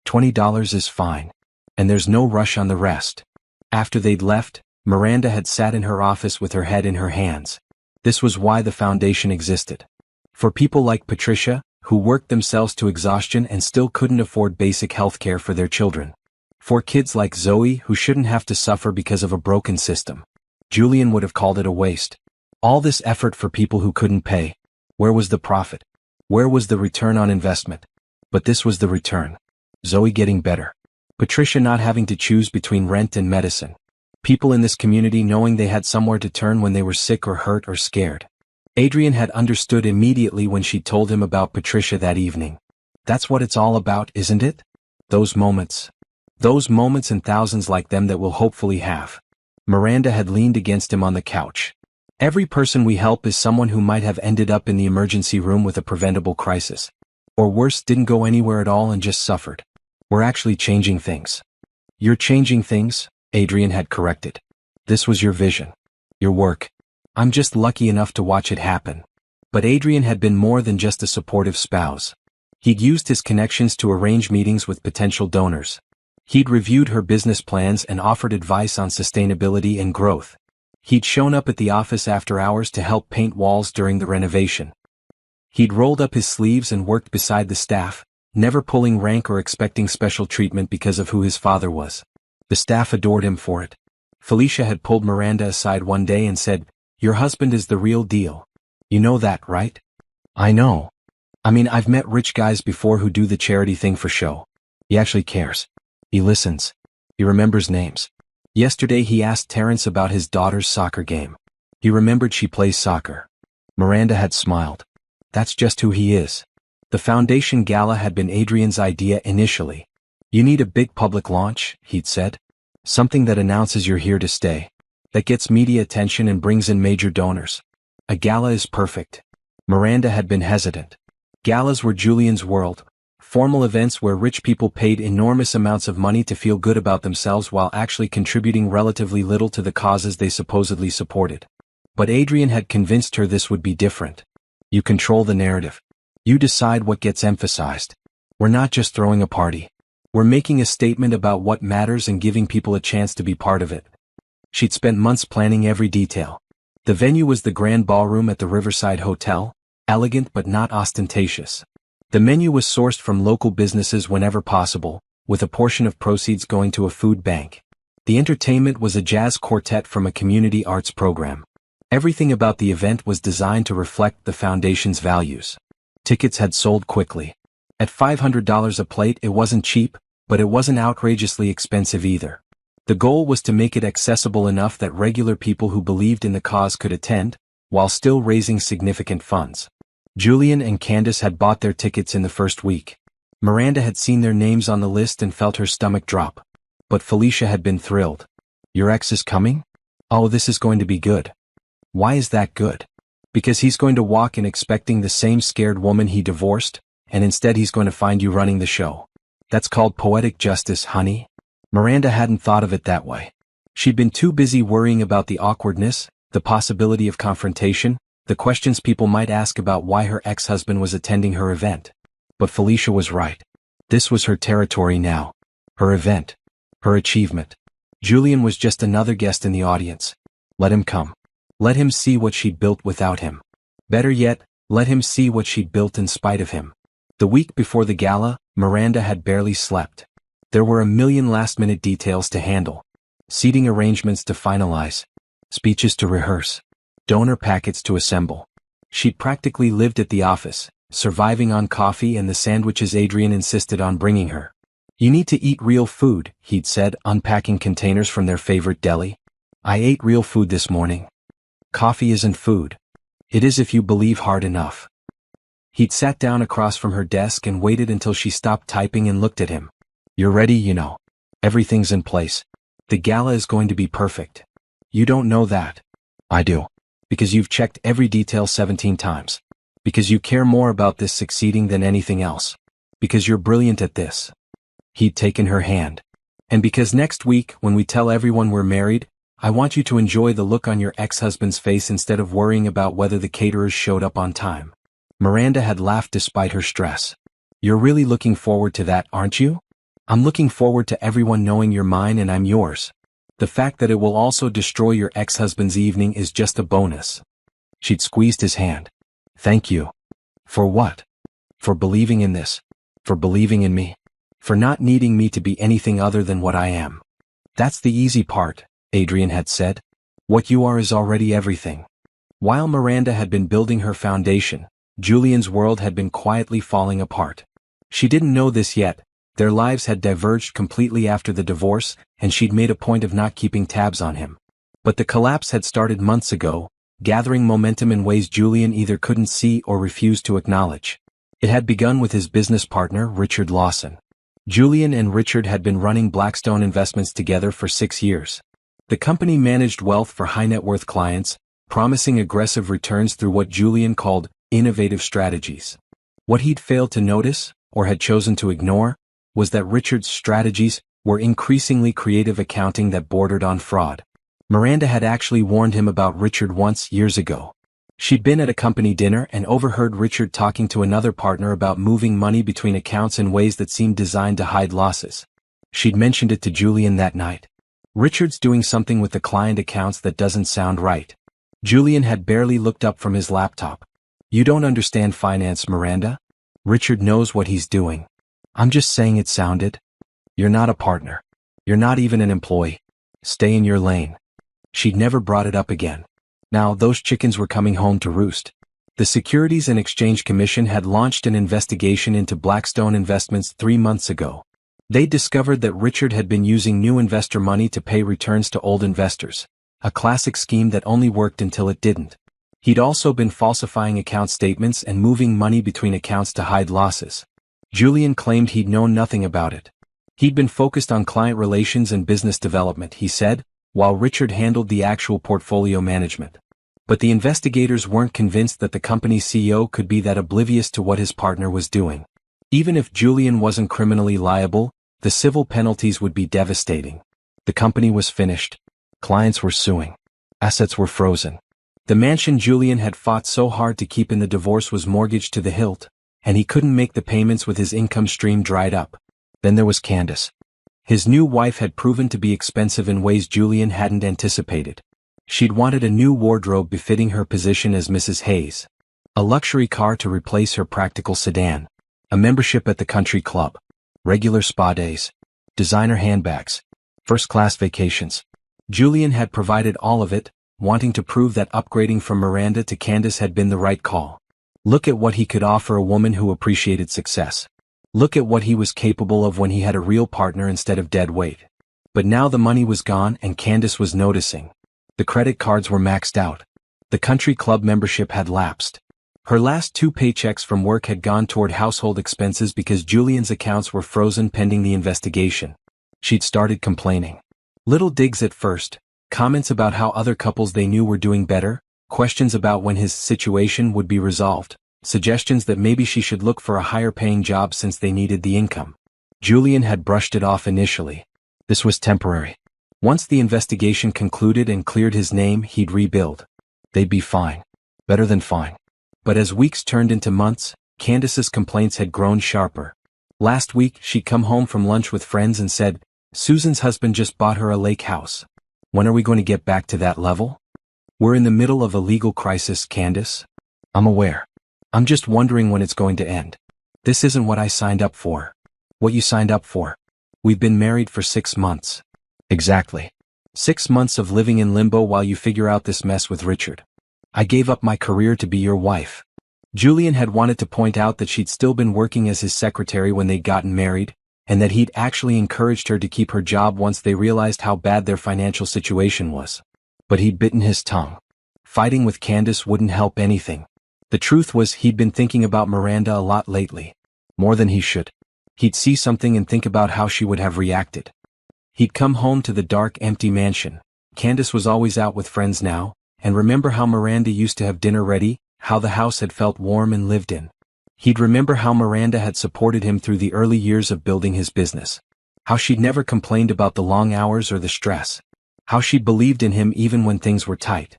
$20 is fine. And there's no rush on the rest." After they'd left, Miranda had sat in her office with her head in her hands. This was why the foundation existed. For people like Patricia, who worked themselves to exhaustion and still couldn't afford basic health care for their children. For kids like Zoe who shouldn't have to suffer because of a broken system. Julian would have called it a waste. All this effort for people who couldn't pay. Where was the profit? Where was the return on investment? But this was the return. Zoe getting better. Patricia not having to choose between rent and medicine. People in this community knowing they had somewhere to turn when they were sick or hurt or scared. Adrian had understood immediately when she told him about Patricia that evening. That's what it's all about, isn't it? Those moments. Those moments and thousands like them that we'll hopefully have. Miranda had leaned against him on the couch. Every person we help is someone who might have ended up in the emergency room with a preventable crisis. Or worse, didn't go anywhere at all and just suffered. We're actually changing things. You're changing things, Adrian had corrected. This was your vision. Your work. I'm just lucky enough to watch it happen. But Adrian had been more than just a supportive spouse. He'd used his connections to arrange meetings with potential donors. He'd reviewed her business plans and offered advice on sustainability and growth. He'd shown up at the office after hours to help paint walls during the renovation. He'd rolled up his sleeves and worked beside the staff, never pulling rank or expecting special treatment because of who his father was. The staff adored him for it. Felicia had pulled Miranda aside one day and said, "Your husband is the real deal. You know that, right?" "I know. I mean, I've met rich guys before who do the charity thing for show. He actually cares. He listens. He remembers names. Yesterday he asked Terrence about his daughter's soccer game. He remembered she plays soccer." Miranda had smiled. That's just who he is. The foundation gala had been Adrian's idea initially. "You need a big public launch," he'd said. "Something that announces you're here to stay. That gets media attention and brings in major donors. A gala is perfect." Miranda had been hesitant. Galas were Julian's world. Formal events where rich people paid enormous amounts of money to feel good about themselves while actually contributing relatively little to the causes they supposedly supported. But Adrian had convinced her this would be different. You control the narrative. You decide what gets emphasized. We're not just throwing a party. We're making a statement about what matters and giving people a chance to be part of it. She'd spent months planning every detail. The venue was the Grand Ballroom at the Riverside Hotel, elegant but not ostentatious. The menu was sourced from local businesses whenever possible, with a portion of proceeds going to a food bank. The entertainment was a jazz quartet from a community arts program. Everything about the event was designed to reflect the foundation's values. Tickets had sold quickly. At $500 a plate, it wasn't cheap, but it wasn't outrageously expensive either. The goal was to make it accessible enough that regular people who believed in the cause could attend, while still raising significant funds. Julian and Candace had bought their tickets in the first week. Miranda had seen their names on the list and felt her stomach drop. But Felicia had been thrilled. "Your ex is coming? Oh, this is going to be good." "Why is that good?" "Because he's going to walk in expecting the same scared woman he divorced, and instead he's going to find you running the show. That's called poetic justice, honey." Miranda hadn't thought of it that way. She'd been too busy worrying about the awkwardness, the possibility of confrontation, the questions people might ask about why her ex-husband was attending her event. But Felicia was right. This was her territory now. Her event. Her achievement. Julian was just another guest in the audience. Let him come. Let him see what she'd built without him. Better yet, Let him see what she'd built in spite of him. The week before the gala, Miranda had barely slept. There were a million last-minute details to handle. Seating arrangements to finalize. Speeches to rehearse. Donor packets to assemble. She'd practically lived at the office, surviving on coffee and the sandwiches Adrian insisted on bringing her. "You need to eat real food," he'd said, unpacking containers from their favorite deli. "I ate real food this morning. Coffee isn't food. It is if you believe hard enough." He'd sat down across from her desk and waited until she stopped typing and looked at him. "You're ready, you know. Everything's in place. The gala is going to be perfect. You don't know that." "I do. Because you've checked every detail 17 times. Because you care more about this succeeding than anything else. Because you're brilliant at this." He'd taken her hand. "And because next week, when we tell everyone we're married, I want you to enjoy the look on your ex-husband's face instead of worrying about whether the caterers showed up on time." Miranda had laughed despite her stress. "You're really looking forward to that, aren't you?" "I'm looking forward to everyone knowing you're mine and I'm yours. The fact that it will also destroy your ex-husband's evening is just a bonus." She'd squeezed his hand. "Thank you." "For what?" "For believing in this. For believing in me. For not needing me to be anything other than what I am." "That's the easy part," Adrian had said. "What you are is already everything." While Miranda had been building her foundation, Julian's world had been quietly falling apart. She didn't know this yet. Their lives had diverged completely after the divorce, and she'd made a point of not keeping tabs on him. But the collapse had started months ago, gathering momentum in ways Julian either couldn't see or refused to acknowledge. It had begun with his business partner, Richard Lawson. Julian and Richard had been running Blackstone Investments together for 6 years. The company managed wealth for high-net-worth clients, promising aggressive returns through what Julian called innovative strategies. What he'd failed to notice, or had chosen to ignore, was that Richard's strategies were increasingly creative accounting that bordered on fraud. Miranda had actually warned him about Richard once years ago. She'd been at a company dinner and overheard Richard talking to another partner about moving money between accounts in ways that seemed designed to hide losses. She'd mentioned it to Julian that night. "Richard's doing something with the client accounts that doesn't sound right." Julian had barely looked up from his laptop. "You don't understand finance, Miranda. Richard knows what he's doing. I'm just saying it sounded. You're not a partner. You're not even an employee. Stay in your lane." She'd never brought it up again. Now those chickens were coming home to roost. The Securities and Exchange Commission had launched an investigation into Blackstone Investments 3 months ago. They discovered that Richard had been using new investor money to pay returns to old investors, a classic scheme that only worked until it didn't. He'd also been falsifying account statements and moving money between accounts to hide losses. Julian claimed he'd known nothing about it. He'd been focused on client relations and business development, he said, while Richard handled the actual portfolio management. But the investigators weren't convinced that the company's CEO could be that oblivious to what his partner was doing. Even if Julian wasn't criminally liable, the civil penalties would be devastating. The company was finished. Clients were suing. Assets were frozen. The mansion Julian had fought so hard to keep in the divorce was mortgaged to the hilt, and he couldn't make the payments with his income stream dried up. Then there was Candace. His new wife had proven to be expensive in ways Julian hadn't anticipated. She'd wanted a new wardrobe befitting her position as Mrs. Hayes, a luxury car to replace her practical sedan, a membership at the country club, regular spa days, designer handbags, first-class vacations. Julian had provided all of it, wanting to prove that upgrading from Miranda to Candace had been the right call. Look at what he could offer a woman who appreciated success. Look at what he was capable of when he had a real partner instead of dead weight. But now the money was gone and Candace was noticing. The credit cards were maxed out. The country club membership had lapsed. Her last 2 paychecks from work had gone toward household expenses because Julian's accounts were frozen pending the investigation. She'd started complaining. Little digs at first, comments about how other couples they knew were doing better, questions about when his situation would be resolved, suggestions that maybe she should look for a higher-paying job since they needed the income. Julian had brushed it off initially. This was temporary. Once the investigation concluded and cleared his name, he'd rebuild. They'd be fine. Better than fine. But as weeks turned into months, Candace's complaints had grown sharper. Last week, she'd come home from lunch with friends and said, "Susan's husband just bought her a lake house. When are we going to get back to that level? We're in the middle of a legal crisis, Candace." "I'm aware. I'm just wondering when it's going to end. This isn't what I signed up for. What you signed up for? We've been married for 6 months. Exactly. 6 months of living in limbo while you figure out this mess with Richard. I gave up my career to be your wife. Julian had wanted to point out that she'd still been working as his secretary when they'd gotten married, and that he'd actually encouraged her to keep her job once they realized how bad their financial situation was. But he'd bitten his tongue. Fighting with Candace wouldn't help anything. The truth was he'd been thinking about Miranda a lot lately. More than he should. He'd see something and think about how she would have reacted. He'd come home to the dark, empty mansion. Candace was always out with friends now, and remember how Miranda used to have dinner ready, how the house had felt warm and lived in. He'd remember how Miranda had supported him through the early years of building his business. How she'd never complained about the long hours or the stress. How she'd believed in him even when things were tight.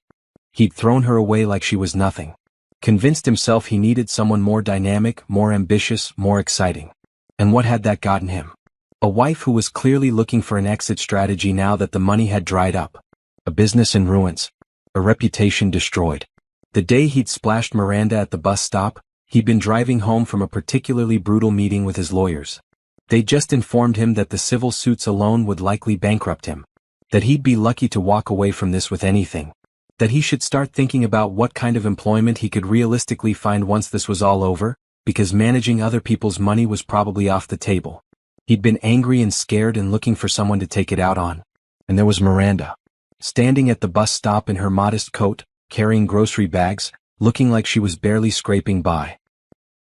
He'd thrown her away like she was nothing. Convinced himself he needed someone more dynamic, more ambitious, more exciting. And what had that gotten him? A wife who was clearly looking for an exit strategy now that the money had dried up. A business in ruins. A reputation destroyed. The day he'd splashed Miranda at the bus stop, he'd been driving home from a particularly brutal meeting with his lawyers. They'd just informed him that the civil suits alone would likely bankrupt him. That he'd be lucky to walk away from this with anything. That he should start thinking about what kind of employment he could realistically find once this was all over, because managing other people's money was probably off the table. He'd been angry and scared and looking for someone to take it out on. And there was Miranda. Standing at the bus stop in her modest coat, carrying grocery bags, looking like she was barely scraping by.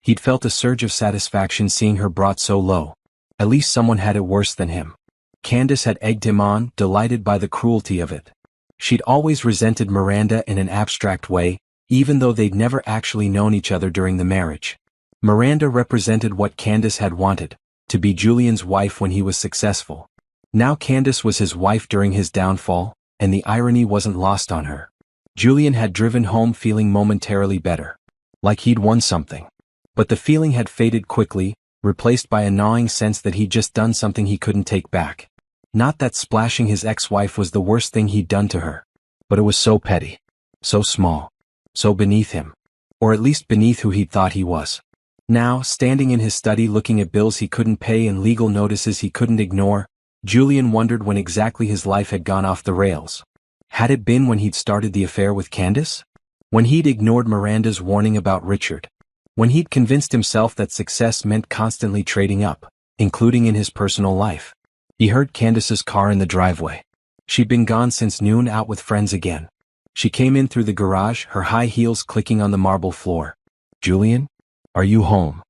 He'd felt a surge of satisfaction seeing her brought so low. At least someone had it worse than him. Candace had egged him on, delighted by the cruelty of it. She'd always resented Miranda in an abstract way, even though they'd never actually known each other during the marriage. Miranda represented what Candace had wanted, to be Julian's wife when he was successful. Now Candace was his wife during his downfall, and the irony wasn't lost on her. Julian had driven home feeling momentarily better. Like he'd won something. But the feeling had faded quickly, replaced by a gnawing sense that he'd just done something he couldn't take back. Not that splashing his ex-wife was the worst thing he'd done to her. But it was so petty. So small. So beneath him. Or at least beneath who he'd thought he was. Now, standing in his study looking at bills he couldn't pay and legal notices he couldn't ignore, Julian wondered when exactly his life had gone off the rails. Had it been when he'd started the affair with Candace? When he'd ignored Miranda's warning about Richard? When he'd convinced himself that success meant constantly trading up, including in his personal life? He heard Candace's car in the driveway. She'd been gone since noon, out with friends again. She came in through the garage, her high heels clicking on the marble floor. "Julian? Are you home?"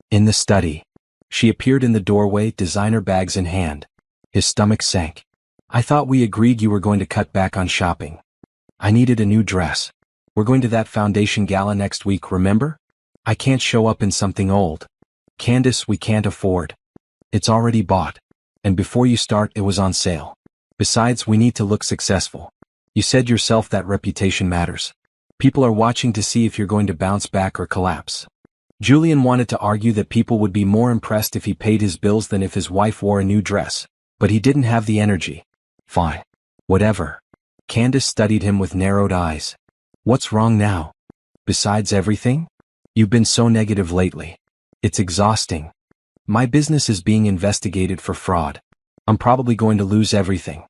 In the study. She appeared in the doorway, designer bags in hand. His stomach sank. "I thought we agreed you were going to cut back on shopping. I needed a new dress. We're going to that foundation gala next week, remember? I can't show up in something old. Candace, we can't afford. It's already bought. And before you start, it was on sale. Besides, we need to look successful. You said yourself that reputation matters. People are watching to see if you're going to bounce back or collapse." Julian wanted to argue that people would be more impressed if he paid his bills than if his wife wore a new dress, but he didn't have the energy. Fine. Whatever. Candace studied him with narrowed eyes. "What's wrong now? Besides everything? You've been so negative lately. It's exhausting. My business is being investigated for fraud. I'm probably going to lose everything.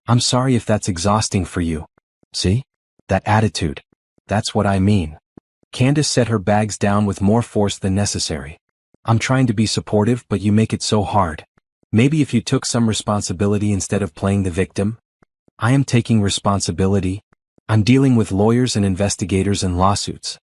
I'm sorry if that's exhausting for you. See? That attitude. That's what I mean." Candace set her bags down with more force than necessary. "I'm trying to be supportive, but you make it so hard. Maybe if you took some responsibility instead of playing the victim?" "I am taking responsibility. I'm dealing with lawyers and investigators and lawsuits.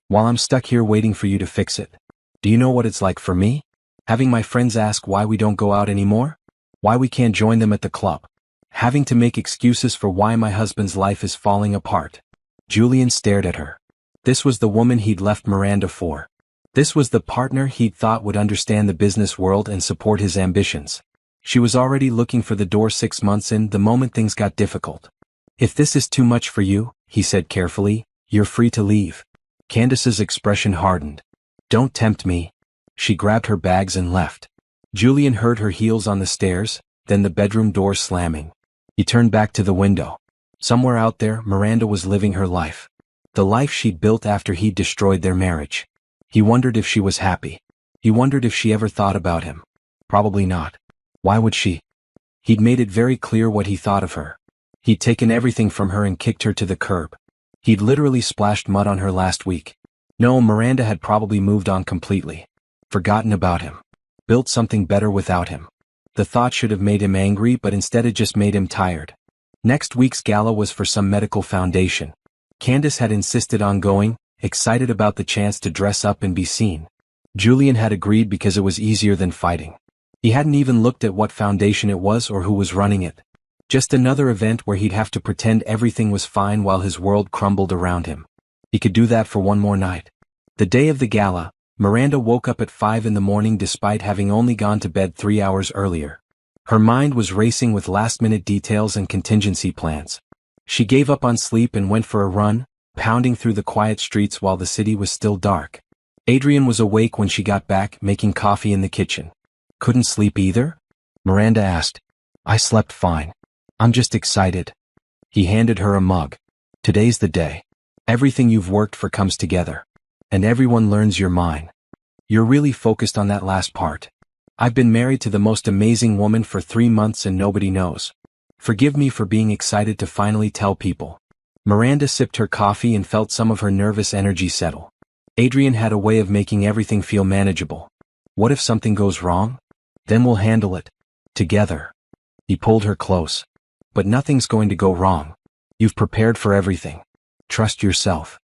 While I'm stuck here waiting for you to fix it. Do you know what it's like for me? Having my friends ask why we don't go out anymore? Why we can't join them at the club? Having to make excuses for why my husband's life is falling apart." Julian stared at her. This was the woman he'd left Miranda for. This was the partner he'd thought would understand the business world and support his ambitions. She was already looking for the door 6 months in, the moment things got difficult. "If this is too much for you," he said carefully, "you're free to leave." Candace's expression hardened. "Don't tempt me." She grabbed her bags and left. Julian heard her heels on the stairs, then the bedroom door slamming. He turned back to the window. Somewhere out there, Miranda was living her life. The life she'd built after he'd destroyed their marriage. He wondered if she was happy. He wondered if she ever thought about him. Probably not. Why would she? He'd made it very clear what he thought of her. He'd taken everything from her and kicked her to the curb. He'd literally splashed mud on her last week. No, Miranda had probably moved on completely. Forgotten about him. Built something better without him. The thought should have made him angry, but instead it just made him tired. Next week's gala was for some medical foundation. Candace had insisted on going, excited about the chance to dress up and be seen. Julian had agreed because it was easier than fighting. He hadn't even looked at what foundation it was or who was running it. Just another event where he'd have to pretend everything was fine while his world crumbled around him. He could do that for one more night. The day of the gala, Miranda woke up at 5 a.m. despite having only gone to bed 3 hours earlier. Her mind was racing with last-minute details and contingency plans. She gave up on sleep and went for a run, pounding through the quiet streets while the city was still dark. Adrian was awake when she got back, making coffee in the kitchen. Couldn't sleep either? Miranda asked. I slept fine. I'm just excited. He handed her a mug. Today's the day. Everything you've worked for comes together. And everyone learns you're mine. You're really focused on that last part. I've been married to the most amazing woman for 3 months and nobody knows. Forgive me for being excited to finally tell people. Miranda sipped her coffee and felt some of her nervous energy settle. Adrian had a way of making everything feel manageable. What if something goes wrong? Then we'll handle it. Together. He pulled her close. But nothing's going to go wrong. You've prepared for everything. Trust yourself.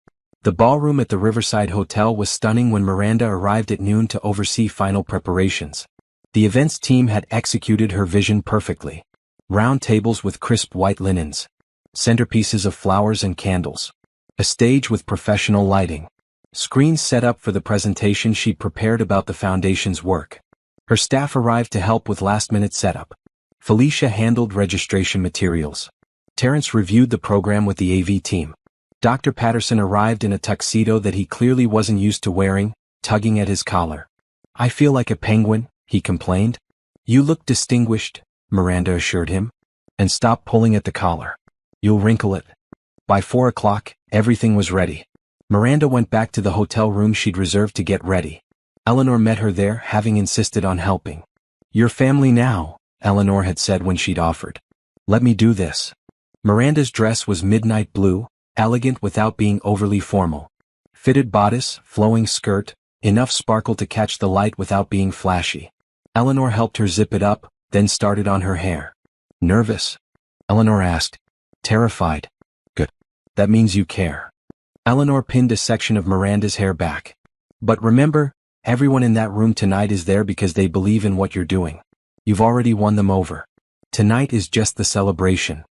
The ballroom at the Riverside Hotel was stunning when Miranda arrived at noon to oversee final preparations. The events team had executed her vision perfectly. Round tables with crisp white linens. Centerpieces of flowers and candles. A stage with professional lighting. Screens set up for the presentation she'd prepared about the foundation's work. Her staff arrived to help with last-minute setup. Felicia handled registration materials. Terrence reviewed the program with the AV team. Dr. Patterson arrived in a tuxedo that he clearly wasn't used to wearing, tugging at his collar. I feel like a penguin, he complained. You look distinguished, Miranda assured him. And stop pulling at the collar. You'll wrinkle it. By 4 o'clock, everything was ready. Miranda went back to the hotel room she'd reserved to get ready. Eleanor met her there, having insisted on helping. Your family now, Eleanor had said when she'd offered. Let me do this. Miranda's dress was midnight blue, elegant without being overly formal. Fitted bodice, flowing skirt, enough sparkle to catch the light without being flashy. Eleanor helped her zip it up, then started on her hair. Nervous? Eleanor asked. Terrified. Good. That means you care. Eleanor pinned a section of Miranda's hair back. But remember, everyone in that room tonight is there because they believe in what you're doing. You've already won them over. Tonight is just the celebration.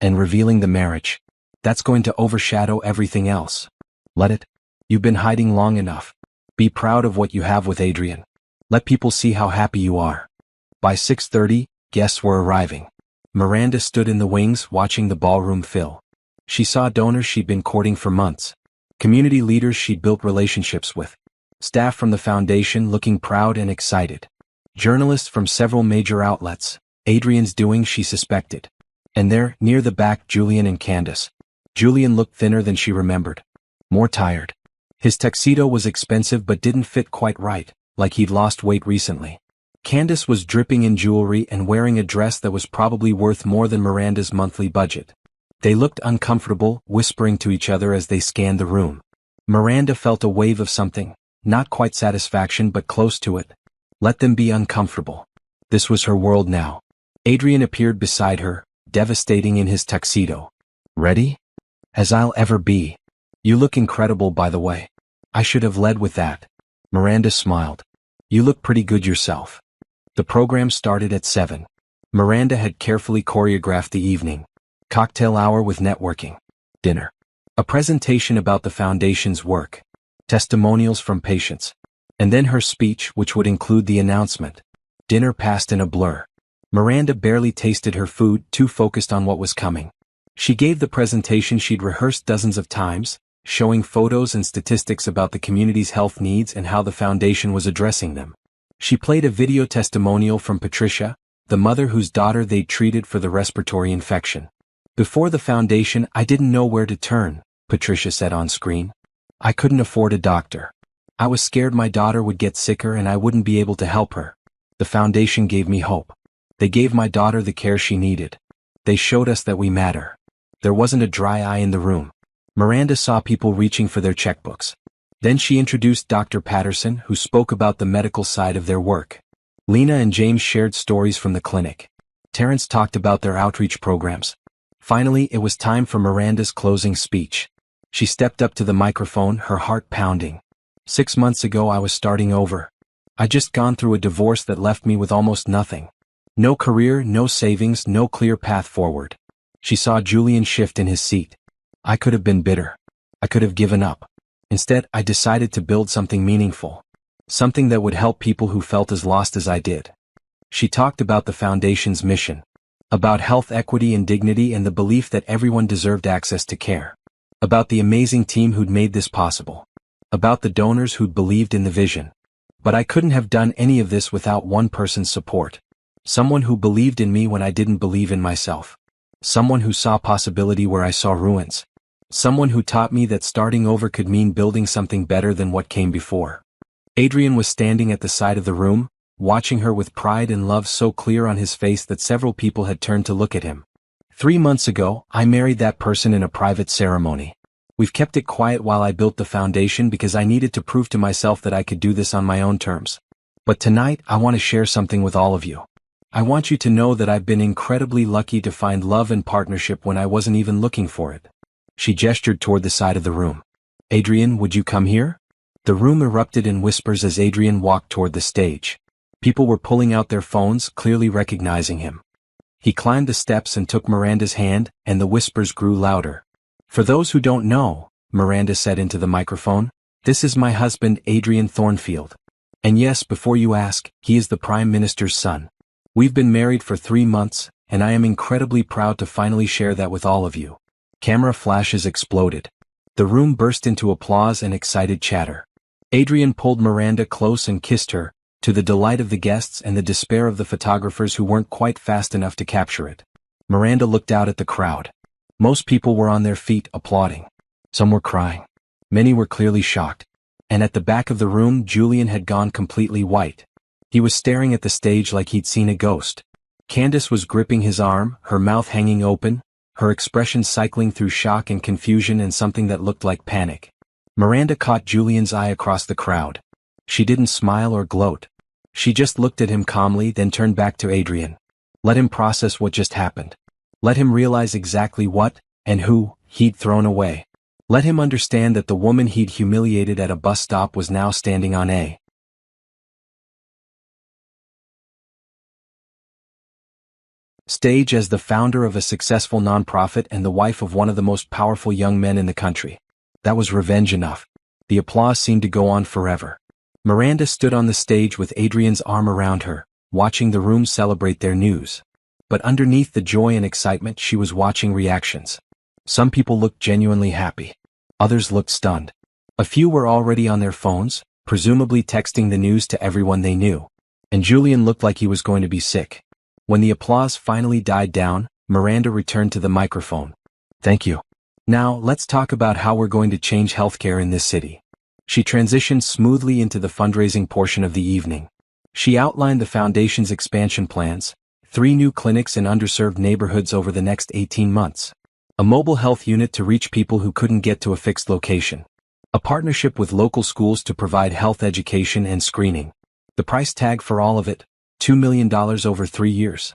And revealing the marriage. That's going to overshadow everything else. Let it. You've been hiding long enough. Be proud of what you have with Adrian. Let people see how happy you are. By 6:30, guests were arriving. Miranda stood in the wings watching the ballroom fill. She saw donors she'd been courting for months. Community leaders she'd built relationships with. Staff from the foundation looking proud and excited. Journalists from several major outlets. Adrian's doing she suspected. And there, near the back, Julian and Candace. Julian looked thinner than she remembered. More tired. His tuxedo was expensive but didn't fit quite right, like he'd lost weight recently. Candace was dripping in jewelry and wearing a dress that was probably worth more than Miranda's monthly budget. They looked uncomfortable, whispering to each other as they scanned the room. Miranda felt a wave of something, not quite satisfaction but close to it. Let them be uncomfortable. This was her world now. Adrian appeared beside her, devastating in his tuxedo. Ready? As I'll ever be. You look incredible, by the way. I should have led with that. Miranda smiled. You look pretty good yourself. The program started at 7. Miranda had carefully choreographed the evening. Cocktail hour with networking. Dinner. A presentation about the foundation's work. Testimonials from patients. And then her speech, which would include the announcement. Dinner passed in a blur. Miranda barely tasted her food, too focused on what was coming. She gave the presentation she'd rehearsed dozens of times, showing photos and statistics about the community's health needs and how the foundation was addressing them. She played a video testimonial from Patricia, the mother whose daughter they'd treated for the respiratory infection. Before the foundation, I didn't know where to turn, Patricia said on screen. I couldn't afford a doctor. I was scared my daughter would get sicker and I wouldn't be able to help her. The foundation gave me hope. They gave my daughter the care she needed. They showed us that we matter. There wasn't a dry eye in the room. Miranda saw people reaching for their checkbooks. Then she introduced Dr. Patterson, who spoke about the medical side of their work. Lena and James shared stories from the clinic. Terrence talked about their outreach programs. Finally, it was time for Miranda's closing speech. She stepped up to the microphone, her heart pounding. 6 months ago I was starting over. I'd just gone through a divorce that left me with almost nothing. No career, no savings, no clear path forward. She saw Julian shift in his seat. I could have been bitter. I could have given up. Instead, I decided to build something meaningful. Something that would help people who felt as lost as I did. She talked about the foundation's mission. About health equity and dignity and the belief that everyone deserved access to care. About the amazing team who'd made this possible. About the donors who'd believed in the vision. But I couldn't have done any of this without one person's support. Someone who believed in me when I didn't believe in myself. Someone who saw possibility where I saw ruins. Someone who taught me that starting over could mean building something better than what came before. Adrian was standing at the side of the room, watching her with pride and love so clear on his face that several people had turned to look at him. 3 months ago, I married that person in a private ceremony. We've kept it quiet while I built the foundation because I needed to prove to myself that I could do this on my own terms. But tonight, I want to share something with all of you. I want you to know that I've been incredibly lucky to find love and partnership when I wasn't even looking for it. She gestured toward the side of the room. Adrian, would you come here? The room erupted in whispers as Adrian walked toward the stage. People were pulling out their phones, clearly recognizing him. He climbed the steps and took Miranda's hand, and the whispers grew louder. For those who don't know, Miranda said into the microphone, this is my husband, Adrian Thornfield. And yes, before you ask, he is the Prime Minister's son. We've been married for 3 months, and I am incredibly proud to finally share that with all of you. Camera flashes exploded. The room burst into applause and excited chatter. Adrian pulled Miranda close and kissed her, to the delight of the guests and the despair of the photographers who weren't quite fast enough to capture it. Miranda looked out at the crowd. Most people were on their feet, applauding. Some were crying. Many were clearly shocked. And at the back of the room, Julian had gone completely white. He was staring at the stage like he'd seen a ghost. Candace was gripping his arm, her mouth hanging open, her expression cycling through shock and confusion and something that looked like panic. Miranda caught Julian's eye across the crowd. She didn't smile or gloat. She just looked at him calmly, then turned back to Adrian. Let him process what just happened. Let him realize exactly what, and who, he'd thrown away. Let him understand that the woman he'd humiliated at a bus stop was now standing on a stage as the founder of a successful nonprofit and the wife of one of the most powerful young men in the country. That was revenge enough. The applause seemed to go on forever. Miranda stood on the stage with Adrian's arm around her, watching the room celebrate their news. But underneath the joy and excitement, she was watching reactions. Some people looked genuinely happy. Others looked stunned. A few were already on their phones, presumably texting the news to everyone they knew. And Julian looked like he was going to be sick. When the applause finally died down, Miranda returned to the microphone. Thank you. Now, let's talk about how we're going to change healthcare in this city. She transitioned smoothly into the fundraising portion of the evening. She outlined the foundation's expansion plans, 3 new clinics in underserved neighborhoods over the next 18 months. A mobile health unit to reach people who couldn't get to a fixed location. A partnership with local schools to provide health education and screening. The price tag for all of it, $2 million over 3 years.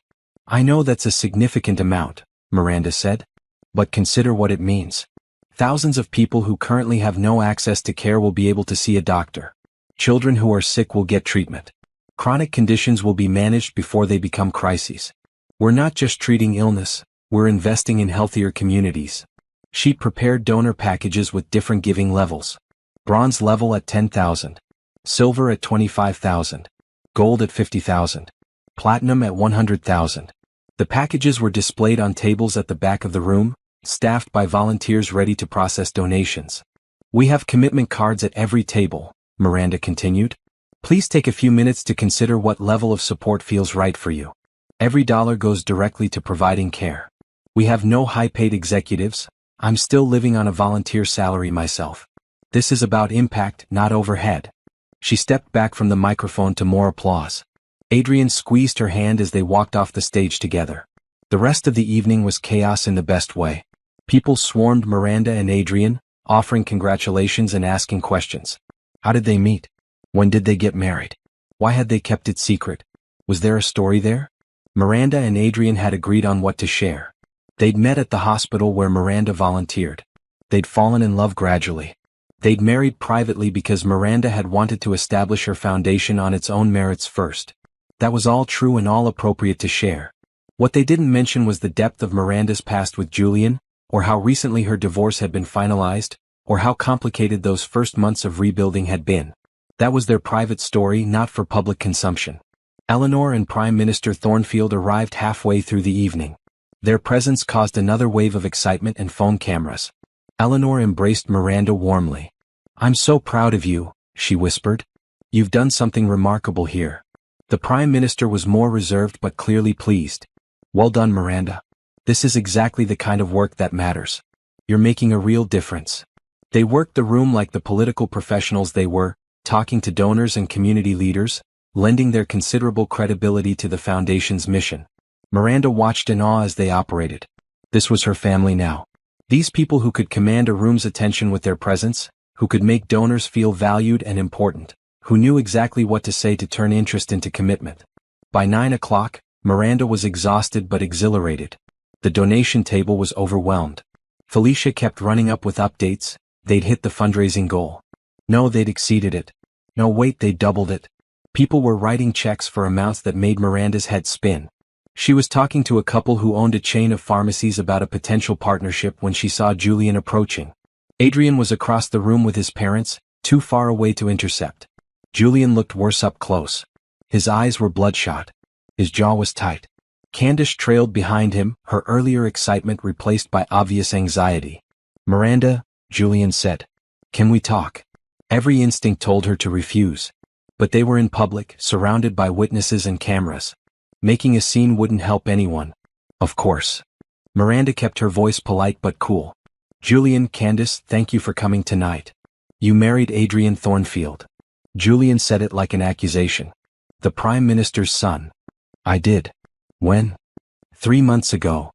I know that's a significant amount, Miranda said. But consider what it means. Thousands of people who currently have no access to care will be able to see a doctor. Children who are sick will get treatment. Chronic conditions will be managed before they become crises. We're not just treating illness, we're investing in healthier communities. She prepared donor packages with different giving levels. Bronze level at $10,000. Silver at $25,000. Gold at $50,000. Platinum at $100,000. The packages were displayed on tables at the back of the room, staffed by volunteers ready to process donations. We have commitment cards at every table, Miranda continued. Please take a few minutes to consider what level of support feels right for you. Every dollar goes directly to providing care. We have no high-paid executives. I'm still living on a volunteer salary myself. This is about impact, not overhead. She stepped back from the microphone to more applause. Adrian squeezed her hand as they walked off the stage together. The rest of the evening was chaos in the best way. People swarmed Miranda and Adrian, offering congratulations and asking questions. How did they meet? When did they get married? Why had they kept it secret? Was there a story there? Miranda and Adrian had agreed on what to share. They'd met at the hospital where Miranda volunteered. They'd fallen in love gradually. They'd married privately because Miranda had wanted to establish her foundation on its own merits first. That was all true and all appropriate to share. What they didn't mention was the depth of Miranda's past with Julian, or how recently her divorce had been finalized, or how complicated those first months of rebuilding had been. That was their private story, not for public consumption. Eleanor and Prime Minister Thornfield arrived halfway through the evening. Their presence caused another wave of excitement and phone cameras. Eleanor embraced Miranda warmly. "I'm so proud of you," she whispered. "You've done something remarkable here." The Prime Minister was more reserved but clearly pleased. "Well done, Miranda. This is exactly the kind of work that matters. You're making a real difference." They worked the room like the political professionals they were, talking to donors and community leaders, lending their considerable credibility to the Foundation's mission. Miranda watched in awe as they operated. This was her family now. These people who could command a room's attention with their presence, who could make donors feel valued and important, who knew exactly what to say to turn interest into commitment. By 9 o'clock, Miranda was exhausted but exhilarated. The donation table was overwhelmed. Felicia kept running up with updates. They'd hit the fundraising goal. No, they'd exceeded it. No, wait, they'd doubled it. People were writing checks for amounts that made Miranda's head spin. She was talking to a couple who owned a chain of pharmacies about a potential partnership when she saw Julian approaching. Adrian was across the room with his parents, too far away to intercept. Julian looked worse up close. His eyes were bloodshot. His jaw was tight. Candace trailed behind him, her earlier excitement replaced by obvious anxiety. "Miranda," Julian said. "Can we talk?" Every instinct told her to refuse. But they were in public, surrounded by witnesses and cameras. Making a scene wouldn't help anyone. Of course. Miranda kept her voice polite but cool. "Julian, Candace, thank you for coming tonight. You married Adrian Thornfield." Julian said it like an accusation. "The Prime Minister's son." "I did." "When?" 3 months ago."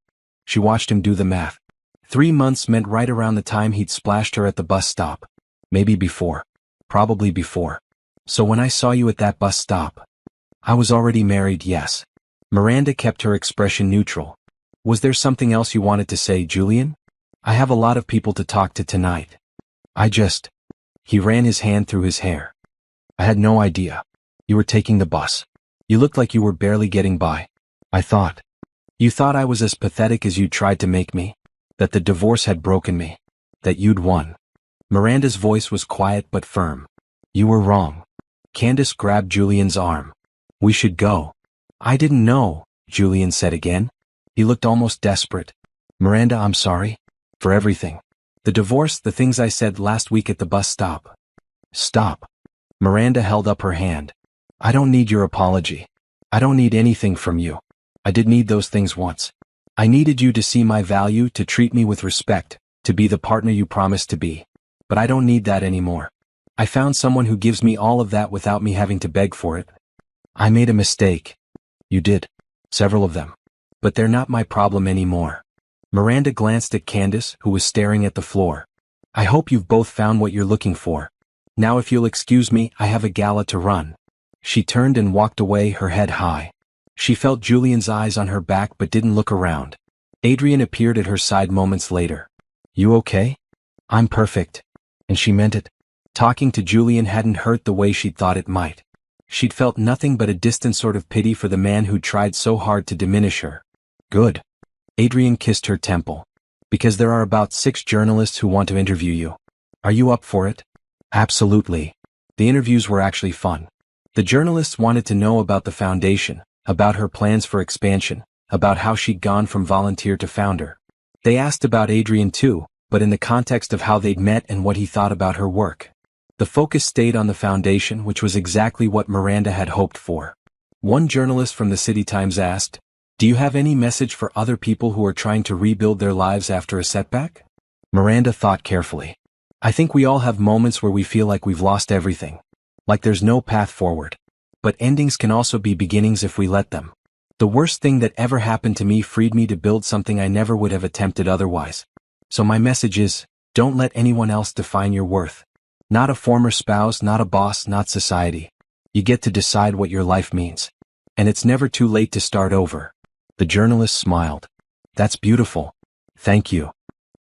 She watched him do the math. 3 months meant right around the time he'd splashed her at the bus stop. Maybe before. Probably before. "So when I saw you at that bus stop." "I was already married, yes." Miranda kept her expression neutral. "Was there something else you wanted to say, Julian?" "I have a lot of people to talk to tonight. He ran his hand through his hair. "I had no idea. You were taking the bus. You looked like you were barely getting by. You thought I was as pathetic as you tried to make me? That the divorce had broken me? That you'd won?" Miranda's voice was quiet but firm. "You were wrong." Candace grabbed Julian's arm. "We should go." "I didn't know," Julian said again. He looked almost desperate. "Miranda, I'm sorry. For everything. The divorce, the things I said last week at the bus stop." "Stop." Miranda held up her hand. "I don't need your apology. I don't need anything from you. I did need those things once. I needed you to see my value, to treat me with respect, to be the partner you promised to be. But I don't need that anymore. I found someone who gives me all of that without me having to beg for it. I made a mistake." "You did. Several of them. But they're not my problem anymore." Miranda glanced at Candace, who was staring at the floor. "I hope you've both found what you're looking for. Now if you'll excuse me, I have a gala to run." She turned and walked away, her head high. She felt Julian's eyes on her back but didn't look around. Adrian appeared at her side moments later. "You okay?" "I'm perfect." And she meant it. Talking to Julian hadn't hurt the way she'd thought it might. She'd felt nothing but a distant sort of pity for the man who'd tried so hard to diminish her. "Good." Adrian kissed her temple. "Because there are about 6 journalists who want to interview you. Are you up for it?" "Absolutely." The interviews were actually fun. The journalists wanted to know about the foundation, about her plans for expansion, about how she'd gone from volunteer to founder. They asked about Adrian too, but in the context of how they'd met and what he thought about her work. The focus stayed on the foundation, which was exactly what Miranda had hoped for. One journalist from the City Times asked, "Do you have any message for other people who are trying to rebuild their lives after a setback?" Miranda thought carefully. I think we all have moments where we feel like we've lost everything. Like there's no path forward. But endings can also be beginnings if we let them. The worst thing that ever happened to me freed me to build something I never would have attempted otherwise. So my message is, don't let anyone else define your worth. Not a former spouse, not a boss, not society. You get to decide what your life means. And it's never too late to start over. The journalist smiled. That's beautiful. Thank you.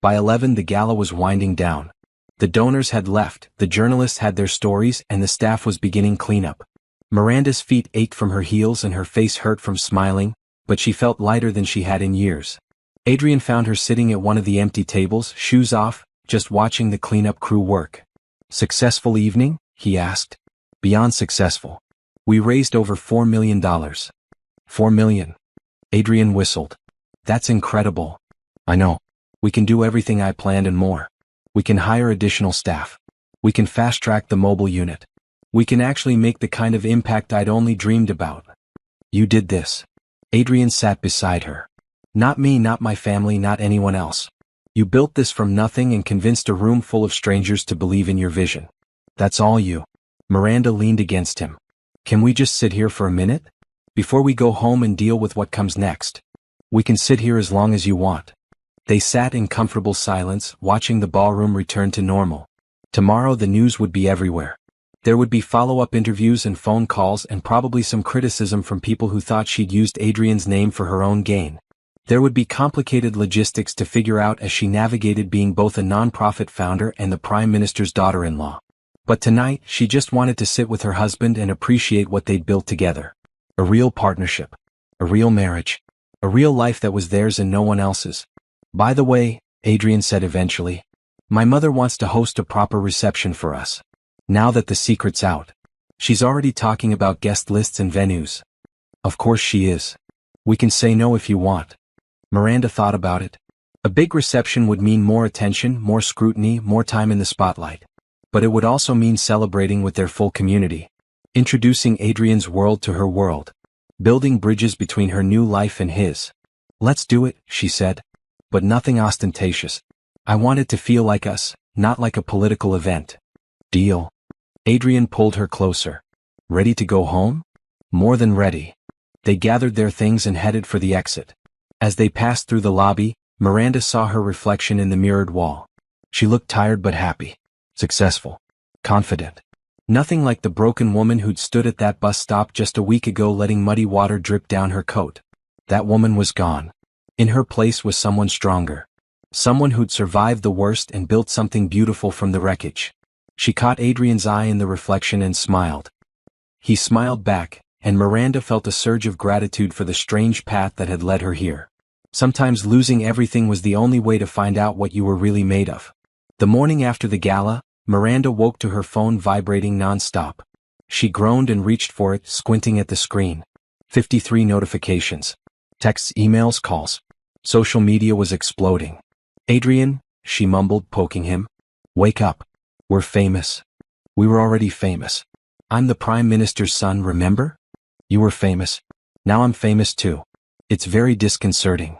By 11 the gala was winding down. The donors had left, the journalists had their stories, and the staff was beginning cleanup. Miranda's feet ached from her heels and her face hurt from smiling, but she felt lighter than she had in years. Adrian found her sitting at one of the empty tables, shoes off, just watching the cleanup crew work. Successful evening? He asked. Beyond successful. We raised over $4 million. $4 million. Adrian whistled. That's incredible. I know. We can do everything I planned and more. We can hire additional staff. We can fast-track the mobile unit. We can actually make the kind of impact I'd only dreamed about. You did this. Adrian sat beside her. Not me, not my family, not anyone else. You built this from nothing and convinced a room full of strangers to believe in your vision. That's all you. Miranda leaned against him. Can we just sit here for a minute? Before we go home and deal with what comes next. We can sit here as long as you want. They sat in comfortable silence, watching the ballroom return to normal. Tomorrow the news would be everywhere. There would be follow-up interviews and phone calls and probably some criticism from people who thought she'd used Adrian's name for her own gain. There would be complicated logistics to figure out as she navigated being both a non-profit founder and the Prime Minister's daughter-in-law. But tonight, she just wanted to sit with her husband and appreciate what they'd built together. A real partnership. A real marriage. A real life that was theirs and no one else's. By the way, Adrian said eventually, my mother wants to host a proper reception for us. Now that the secret's out. She's already talking about guest lists and venues. Of course she is. We can say no if you want. Miranda thought about it. A big reception would mean more attention, more scrutiny, more time in the spotlight. But it would also mean celebrating with their full community. Introducing Adrian's world to her world. Building bridges between her new life and his. Let's do it, she said. But nothing ostentatious. I want it to feel like us, not like a political event. Deal. Adrian pulled her closer. Ready to go home? More than ready. They gathered their things and headed for the exit. As they passed through the lobby, Miranda saw her reflection in the mirrored wall. She looked tired but happy. Successful. Confident. Nothing like the broken woman who'd stood at that bus stop just a week ago letting muddy water drip down her coat. That woman was gone. In her place was someone stronger. Someone who'd survived the worst and built something beautiful from the wreckage. She caught Adrian's eye in the reflection and smiled. He smiled back, and Miranda felt a surge of gratitude for the strange path that had led her here. Sometimes losing everything was the only way to find out what you were really made of. The morning after the gala, Miranda woke to her phone vibrating non-stop. She groaned and reached for it, squinting at the screen. 53 notifications. Texts, emails, calls. Social media was exploding. Adrian, she mumbled, poking him. Wake up. We're famous. We were already famous. I'm the Prime Minister's son, remember? You were famous. Now I'm famous too. It's very disconcerting.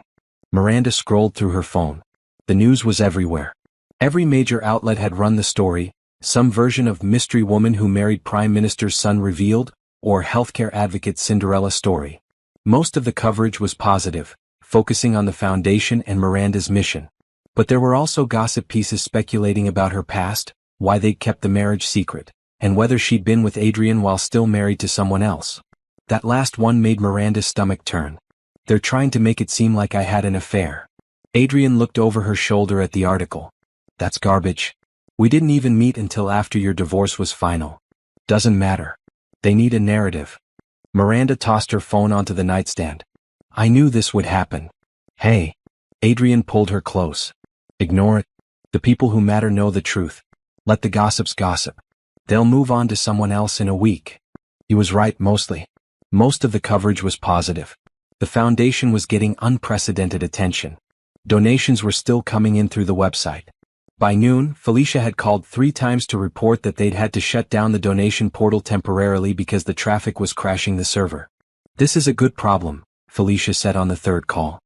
Miranda scrolled through her phone. The news was everywhere. Every major outlet had run the story, some version of mystery woman who married Prime Minister's son revealed, or healthcare advocate Cinderella story. Most of the coverage was positive, focusing on the foundation and Miranda's mission. But there were also gossip pieces speculating about her past, why they'd kept the marriage secret, and whether she'd been with Adrian while still married to someone else. That last one made Miranda's stomach turn. They're trying to make it seem like I had an affair. Adrian looked over her shoulder at the article. That's garbage. We didn't even meet until after your divorce was final. Doesn't matter. They need a narrative. Miranda tossed her phone onto the nightstand. I knew this would happen. Hey. Adrian pulled her close. Ignore it. The people who matter know the truth. Let the gossips gossip. They'll move on to someone else in a week. He was right mostly. Most of the coverage was positive. The foundation was getting unprecedented attention. Donations were still coming in through the website. By noon, Felicia had called 3 times to report that they'd had to shut down the donation portal temporarily because the traffic was crashing the server. This is a good problem, Felicia said on the 3rd call.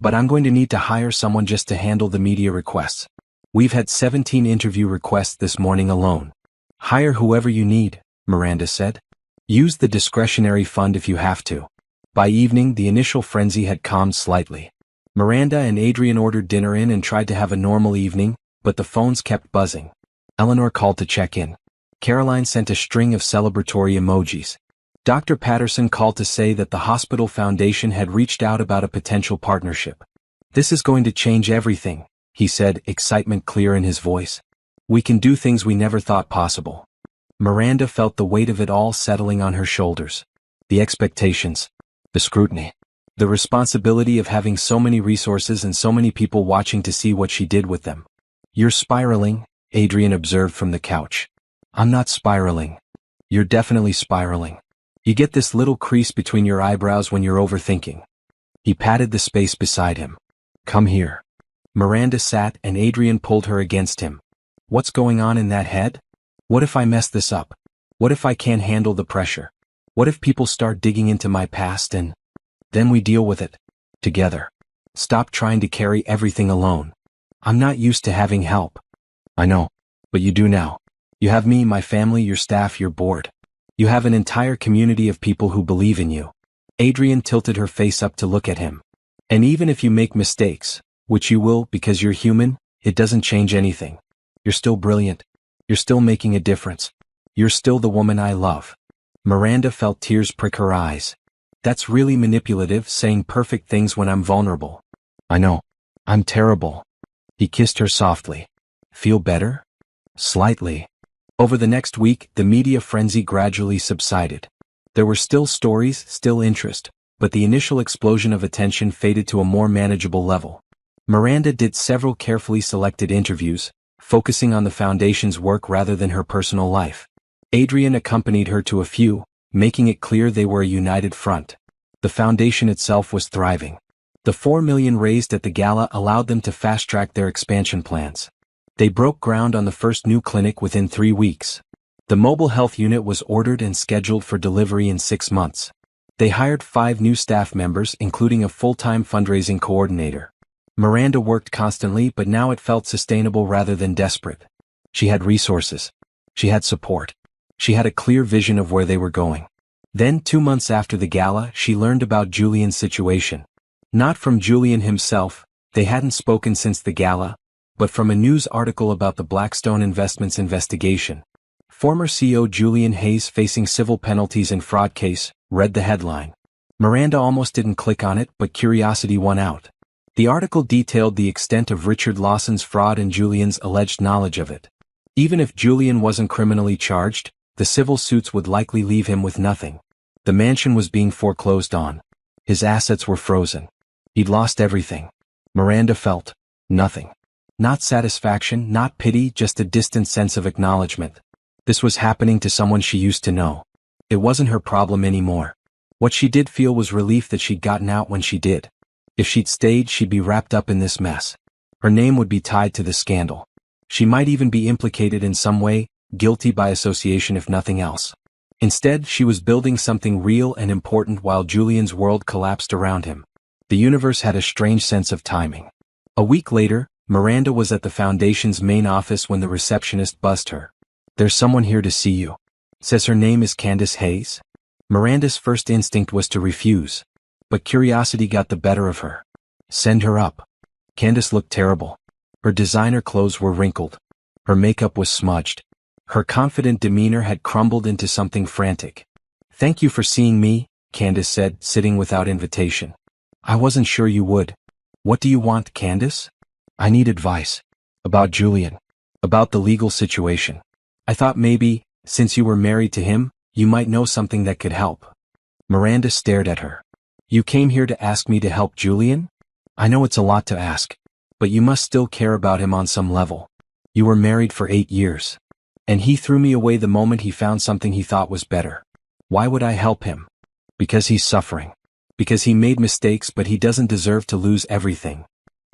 But I'm going to need to hire someone just to handle the media requests. We've had 17 interview requests this morning alone. Hire whoever you need, Miranda said. Use the discretionary fund if you have to. By evening, the initial frenzy had calmed slightly. Miranda and Adrian ordered dinner in and tried to have a normal evening, but the phones kept buzzing. Eleanor called to check in. Caroline sent a string of celebratory emojis. Dr. Patterson called to say that the hospital foundation had reached out about a potential partnership. This is going to change everything, he said, excitement clear in his voice. We can do things we never thought possible. Miranda felt the weight of it all settling on her shoulders. The expectations, the scrutiny, the responsibility of having so many resources and so many people watching to see what she did with them. You're spiraling, Adrian observed from the couch. I'm not spiraling. You're definitely spiraling. You get this little crease between your eyebrows when you're overthinking. He patted the space beside him. Come here. Miranda sat and Adrian pulled her against him. What's going on in that head? What if I mess this up? What if I can't handle the pressure? What if people start digging into my past and then we deal with it together? Stop trying to carry everything alone. I'm not used to having help. I know, but you do now. You have me, my family, your staff, your board. You have an entire community of people who believe in you. Adrian tilted her face up to look at him. And even if you make mistakes, which you will because you're human, it doesn't change anything. You're still brilliant. You're still making a difference. You're still the woman I love. Miranda felt tears prick her eyes. That's really manipulative, saying perfect things when I'm vulnerable. I know. I'm terrible. He kissed her softly. Feel better? Slightly. Over the next week, the media frenzy gradually subsided. There were still stories, still interest, but the initial explosion of attention faded to a more manageable level. Miranda did several carefully selected interviews, focusing on the foundation's work rather than her personal life. Adrian accompanied her to a few, making it clear they were a united front. The foundation itself was thriving. The $4 million raised at the gala allowed them to fast-track their expansion plans. They broke ground on the first new clinic within 3 weeks. The mobile health unit was ordered and scheduled for delivery in 6 months. They hired 5 new staff members, including a full-time fundraising coordinator. Miranda worked constantly, but now it felt sustainable rather than desperate. She had resources. She had support. She had a clear vision of where they were going. Then, 2 months after the gala, she learned about Julian's situation. Not from Julian himself, they hadn't spoken since the gala, but from a news article about the Blackstone Investments investigation. Former CEO Julian Hayes facing civil penalties in fraud case, read the headline. Miranda almost didn't click on it, but curiosity won out. The article detailed the extent of Richard Lawson's fraud and Julian's alleged knowledge of it. Even if Julian wasn't criminally charged, the civil suits would likely leave him with nothing. The mansion was being foreclosed on. His assets were frozen. He'd lost everything. Miranda felt nothing. Not satisfaction, not pity, just a distant sense of acknowledgement. This was happening to someone she used to know. It wasn't her problem anymore. What she did feel was relief that she'd gotten out when she did. If she'd stayed, she'd be wrapped up in this mess. Her name would be tied to the scandal. She might even be implicated in some way, guilty by association if nothing else. Instead, she was building something real and important while Julian's world collapsed around him. The universe had a strange sense of timing. A week later, Miranda was at the foundation's main office when the receptionist buzzed her. There's someone here to see you. Says her name is Candace Hayes. Miranda's first instinct was to refuse. But curiosity got the better of her. Send her up. Candace looked terrible. Her designer clothes were wrinkled. Her makeup was smudged. Her confident demeanor had crumbled into something frantic. Thank you for seeing me, Candace said, sitting without invitation. I wasn't sure you would. What do you want, Candace? I need advice. About Julian. About the legal situation. I thought maybe, since you were married to him, you might know something that could help. Miranda stared at her. You came here to ask me to help Julian? I know it's a lot to ask. But you must still care about him on some level. You were married for 8 years. And he threw me away the moment he found something he thought was better. Why would I help him? Because he's suffering. Because he made mistakes, but he doesn't deserve to lose everything.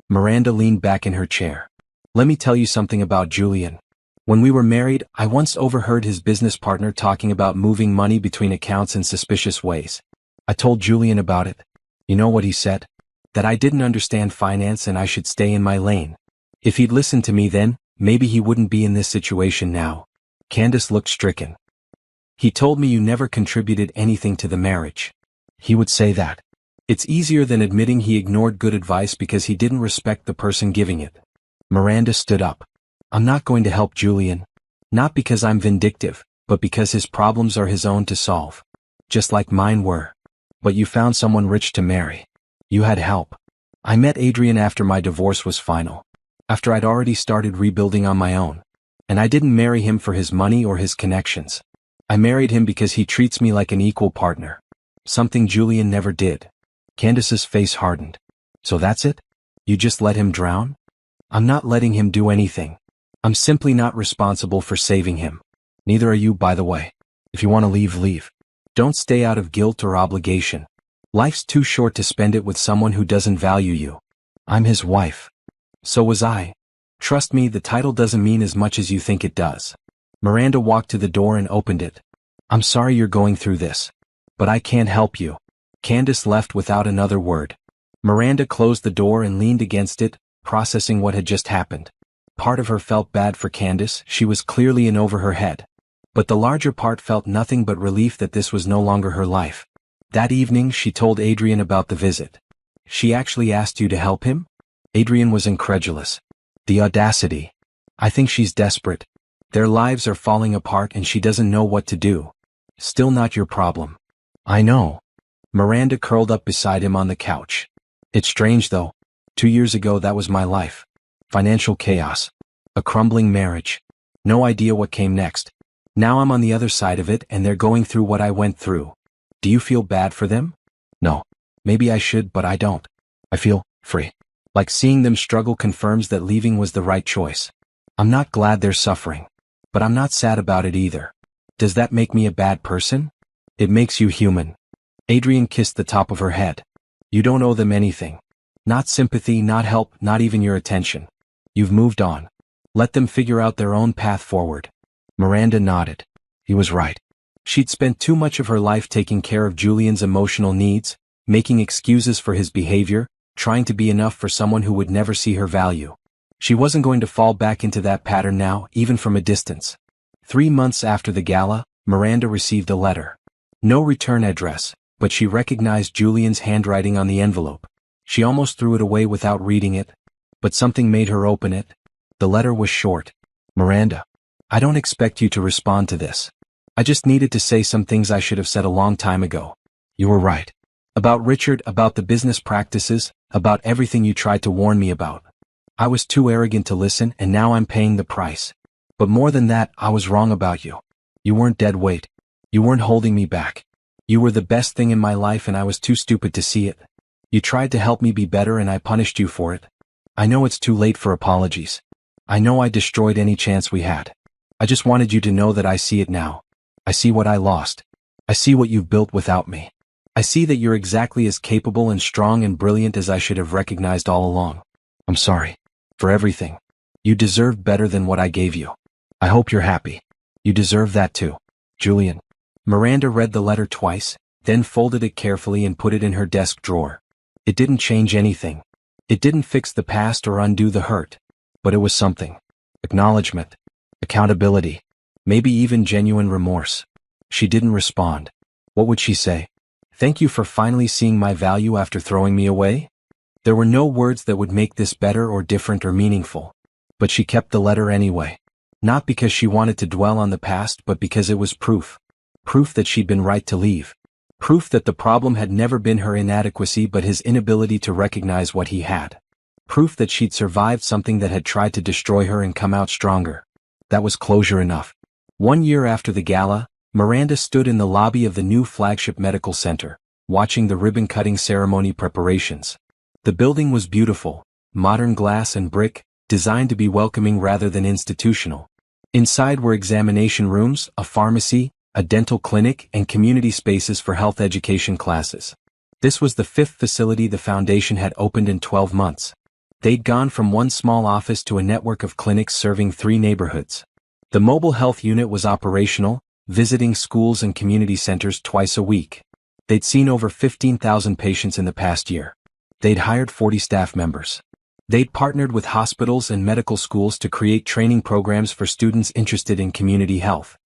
Miranda leaned back in her chair. Let me tell you something about Julian. When we were married, I once overheard his business partner talking about moving money between accounts in suspicious ways. I told Julian about it. You know what he said? That I didn't understand finance and I should stay in my lane. If he'd listened to me then, maybe he wouldn't be in this situation now. Candace looked stricken. He told me you never contributed anything to the marriage. He would say that. It's easier than admitting he ignored good advice because he didn't respect the person giving it. Miranda stood up. I'm not going to help Julian. Not because I'm vindictive, but because his problems are his own to solve. Just like mine were. But you found someone rich to marry. You had help. I met Adrian after my divorce was final. After I'd already started rebuilding on my own. And I didn't marry him for his money or his connections. I married him because he treats me like an equal partner. Something Julian never did. Candace's face hardened. So that's it? You just let him drown? I'm not letting him do anything. I'm simply not responsible for saving him. Neither are you, by the way. If you want to leave, leave. Don't stay out of guilt or obligation. Life's too short to spend it with someone who doesn't value you. I'm his wife. So was I. Trust me, the title doesn't mean as much as you think it does. Miranda walked to the door and opened it. I'm sorry you're going through this. But I can't help you. Candace left without another word. Miranda closed the door and leaned against it, processing what had just happened. Part of her felt bad for Candace, she was clearly in over her head. But the larger part felt nothing but relief that this was no longer her life. That evening she told Adrian about the visit. She actually asked you to help him? Adrian was incredulous. The audacity. I think she's desperate. Their lives are falling apart and she doesn't know what to do. Still not your problem. I know. Miranda curled up beside him on the couch. It's strange though. 2 years ago that was my life. Financial chaos. A crumbling marriage. No idea what came next. Now I'm on the other side of it and they're going through what I went through. Do you feel bad for them? No. Maybe I should, but I don't. I feel free. Like seeing them struggle confirms that leaving was the right choice. I'm not glad they're suffering. But I'm not sad about it either. Does that make me a bad person? It makes you human. Adrian kissed the top of her head. You don't owe them anything. Not sympathy, not help, not even your attention. You've moved on. Let them figure out their own path forward. Miranda nodded. He was right. She'd spent too much of her life taking care of Julian's emotional needs, making excuses for his behavior, trying to be enough for someone who would never see her value. She wasn't going to fall back into that pattern now, even from a distance. 3 months after the gala, Miranda received a letter. No return address, but she recognized Julian's handwriting on the envelope. She almost threw it away without reading it, but something made her open it. The letter was short. Miranda, I don't expect you to respond to this. I just needed to say some things I should have said a long time ago. You were right. About Richard, about the business practices, about everything you tried to warn me about. I was too arrogant to listen and now I'm paying the price. But more than that, I was wrong about you. You weren't dead weight. You weren't holding me back. You were the best thing in my life and I was too stupid to see it. You tried to help me be better and I punished you for it. I know it's too late for apologies. I know I destroyed any chance we had. I just wanted you to know that I see it now. I see what I lost. I see what you've built without me. I see that you're exactly as capable and strong and brilliant as I should have recognized all along. I'm sorry. For everything. You deserve better than what I gave you. I hope you're happy. You deserve that too. Julian. Miranda read the letter twice, then folded it carefully and put it in her desk drawer. It didn't change anything. It didn't fix the past or undo the hurt. But it was something. Acknowledgement. Accountability. Maybe even genuine remorse. She didn't respond. What would she say? Thank you for finally seeing my value after throwing me away? There were no words that would make this better or different or meaningful. But she kept the letter anyway. Not because she wanted to dwell on the past but because it was proof. Proof that she'd been right to leave. Proof that the problem had never been her inadequacy but his inability to recognize what he had. Proof that she'd survived something that had tried to destroy her and come out stronger. That was closure enough. 1 year after the gala, Miranda stood in the lobby of the new flagship medical center, watching the ribbon-cutting ceremony preparations. The building was beautiful, modern glass and brick, designed to be welcoming rather than institutional. Inside were examination rooms, a pharmacy, a dental clinic, and community spaces for health education classes. This was the 5th facility the foundation had opened in 12 months. They'd gone from one small office to a network of clinics serving 3 neighborhoods. The mobile health unit was operational, visiting schools and community centers twice a week. They'd seen over 15,000 patients in the past year. They'd hired 40 staff members. They'd partnered with hospitals and medical schools to create training programs for students interested in community health.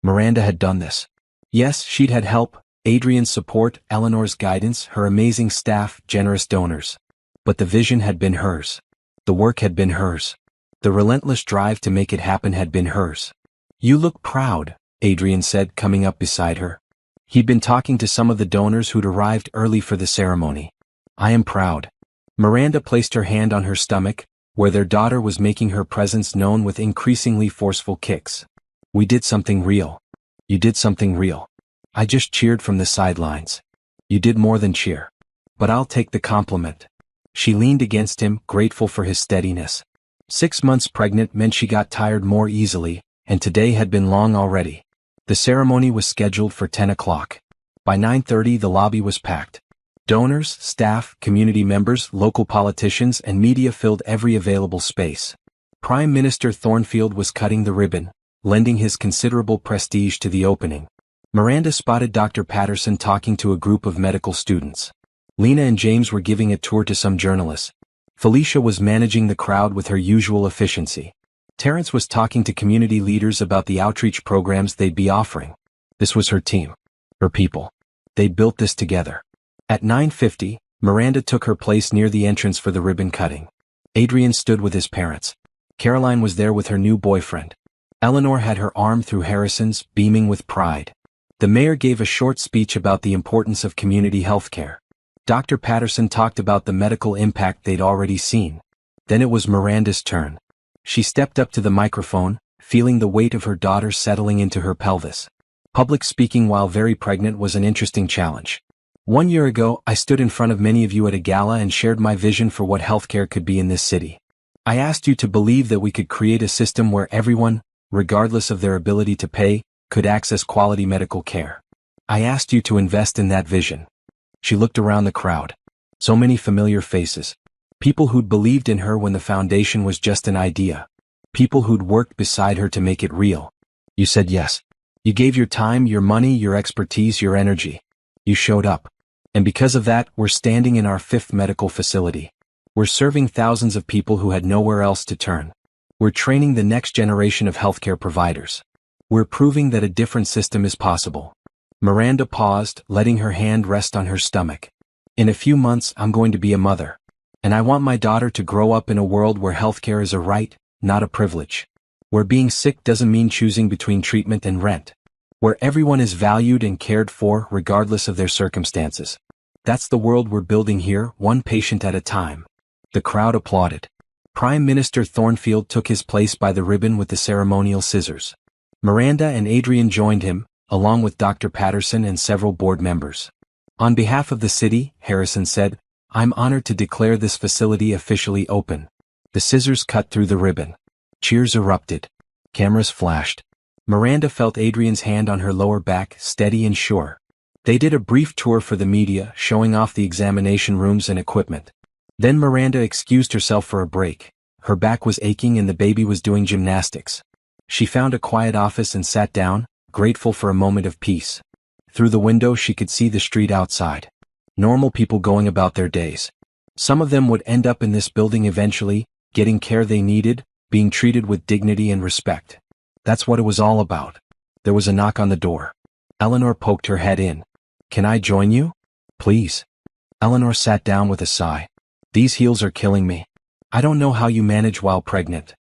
Miranda had done this. Yes, she'd had help, Adrian's support, Eleanor's guidance, her amazing staff, generous donors. But the vision had been hers. The work had been hers. The relentless drive to make it happen had been hers. "You look proud," Adrian said, coming up beside her. He'd been talking to some of the donors who'd arrived early for the ceremony. "I am proud." Miranda placed her hand on her stomach, where their daughter was making her presence known with increasingly forceful kicks. "We did something real. You did something real. I just cheered from the sidelines. You did more than cheer. But I'll take the compliment." She leaned against him, grateful for his steadiness. 6 months pregnant meant she got tired more easily, and today had been long already. The ceremony was scheduled for 10 o'clock. By 9:30 the lobby was packed. Donors, staff, community members, local politicians and media filled every available space. Prime Minister Thornfield was cutting the ribbon, lending his considerable prestige to the opening. Miranda spotted Dr. Patterson talking to a group of medical students. Lena and James were giving a tour to some journalists. Felicia was managing the crowd with her usual efficiency. Terrence was talking to community leaders about the outreach programs they'd be offering. This was her team. Her people. They built this together. At 9:50, Miranda took her place near the entrance for the ribbon cutting. Adrian stood with his parents. Caroline was there with her new boyfriend. Eleanor had her arm through Harrison's, beaming with pride. The mayor gave a short speech about the importance of community health care. Dr. Patterson talked about the medical impact they'd already seen. Then it was Miranda's turn. She stepped up to the microphone, feeling the weight of her daughter settling into her pelvis. Public speaking while very pregnant was an interesting challenge. "1 year ago, I stood in front of many of you at a gala and shared my vision for what healthcare could be in this city. I asked you to believe that we could create a system where everyone, regardless of their ability to pay, could access quality medical care. I asked you to invest in that vision." She looked around the crowd. So many familiar faces. People who'd believed in her when the foundation was just an idea. People who'd worked beside her to make it real. "You said yes. You gave your time, your money, your expertise, your energy. You showed up. And because of that, we're standing in our 5th medical facility. We're serving thousands of people who had nowhere else to turn. We're training the next generation of healthcare providers. We're proving that a different system is possible." Miranda paused, letting her hand rest on her stomach. "In a few months, I'm going to be a mother. And I want my daughter to grow up in a world where healthcare is a right, not a privilege. Where being sick doesn't mean choosing between treatment and rent. Where everyone is valued and cared for regardless of their circumstances. That's the world we're building here, one patient at a time." The crowd applauded. Prime Minister Thornfield took his place by the ribbon with the ceremonial scissors. Miranda and Adrian joined him, along with Dr. Patterson and several board members. "On behalf of the city," Harrison said, "I'm honored to declare this facility officially open." The scissors cut through the ribbon. Cheers erupted. Cameras flashed. Miranda felt Adrian's hand on her lower back, steady and sure. They did a brief tour for the media, showing off the examination rooms and equipment. Then Miranda excused herself for a break. Her back was aching and the baby was doing gymnastics. She found a quiet office and sat down, grateful for a moment of peace. Through the window she could see the street outside. Normal people going about their days. Some of them would end up in this building eventually, getting care they needed, being treated with dignity and respect. That's what it was all about. There was a knock on the door. Eleanor poked her head in. "Can I join you? Please." Eleanor sat down with a sigh. "These heels are killing me. I don't know how you manage while pregnant.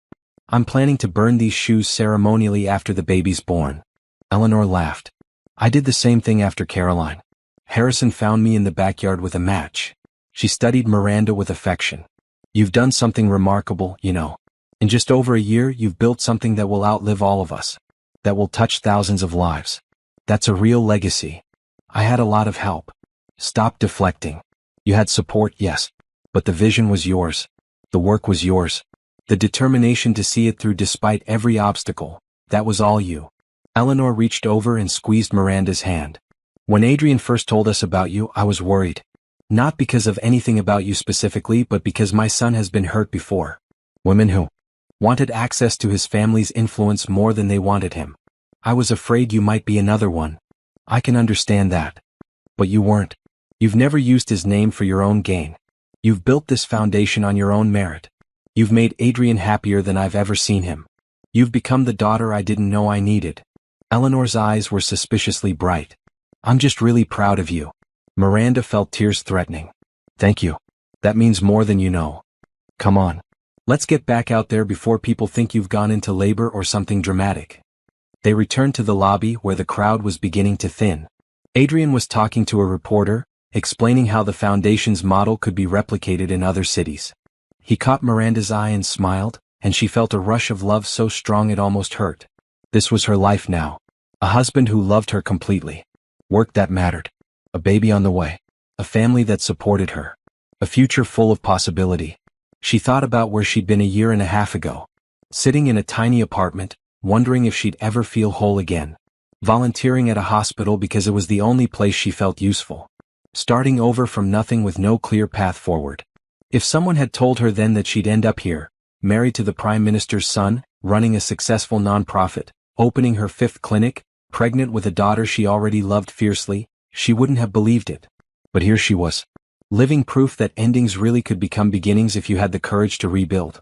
I'm planning to burn these shoes ceremonially after the baby's born." Eleanor laughed. "I did the same thing after Caroline. Harrison found me in the backyard with a match." She studied Miranda with affection. "You've done something remarkable, you know. In just over a year, you've built something that will outlive all of us. That will touch thousands of lives. That's a real legacy. I had a lot of help." "Stop deflecting. You had support, yes. But the vision was yours. The work was yours. The determination to see it through despite every obstacle, that was all you." Eleanor reached over and squeezed Miranda's hand. "When Adrian first told us about you, I was worried. Not because of anything about you specifically, but because my son has been hurt before. Women who wanted access to his family's influence more than they wanted him. I was afraid you might be another one. I can understand that. But you weren't. You've never used his name for your own gain. You've built this foundation on your own merit. You've made Adrian happier than I've ever seen him. You've become the daughter I didn't know I needed. Eleanor's eyes were suspiciously bright. I'm just really proud of you. Miranda felt tears threatening. Thank you. That means more than you know. Come on. Let's get back out there before people think you've gone into labor or something dramatic. They returned to the lobby where the crowd was beginning to thin. Adrian was talking to a reporter, explaining how the foundation's model could be replicated in other cities. He caught Miranda's eye and smiled, and she felt a rush of love so strong it almost hurt. This was her life now. A husband who loved her completely. Work that mattered. A baby on the way. A family that supported her. A future full of possibility. She thought about where she'd been a year and a half ago. Sitting in a tiny apartment, wondering if she'd ever feel whole again. Volunteering at a hospital because it was the only place she felt useful. Starting over from nothing with no clear path forward. If someone had told her then that she'd end up here, married to the Prime Minister's son, running a successful nonprofit, opening her 5th clinic, pregnant with a daughter she already loved fiercely, she wouldn't have believed it. But here she was. Living proof that endings really could become beginnings if you had the courage to rebuild.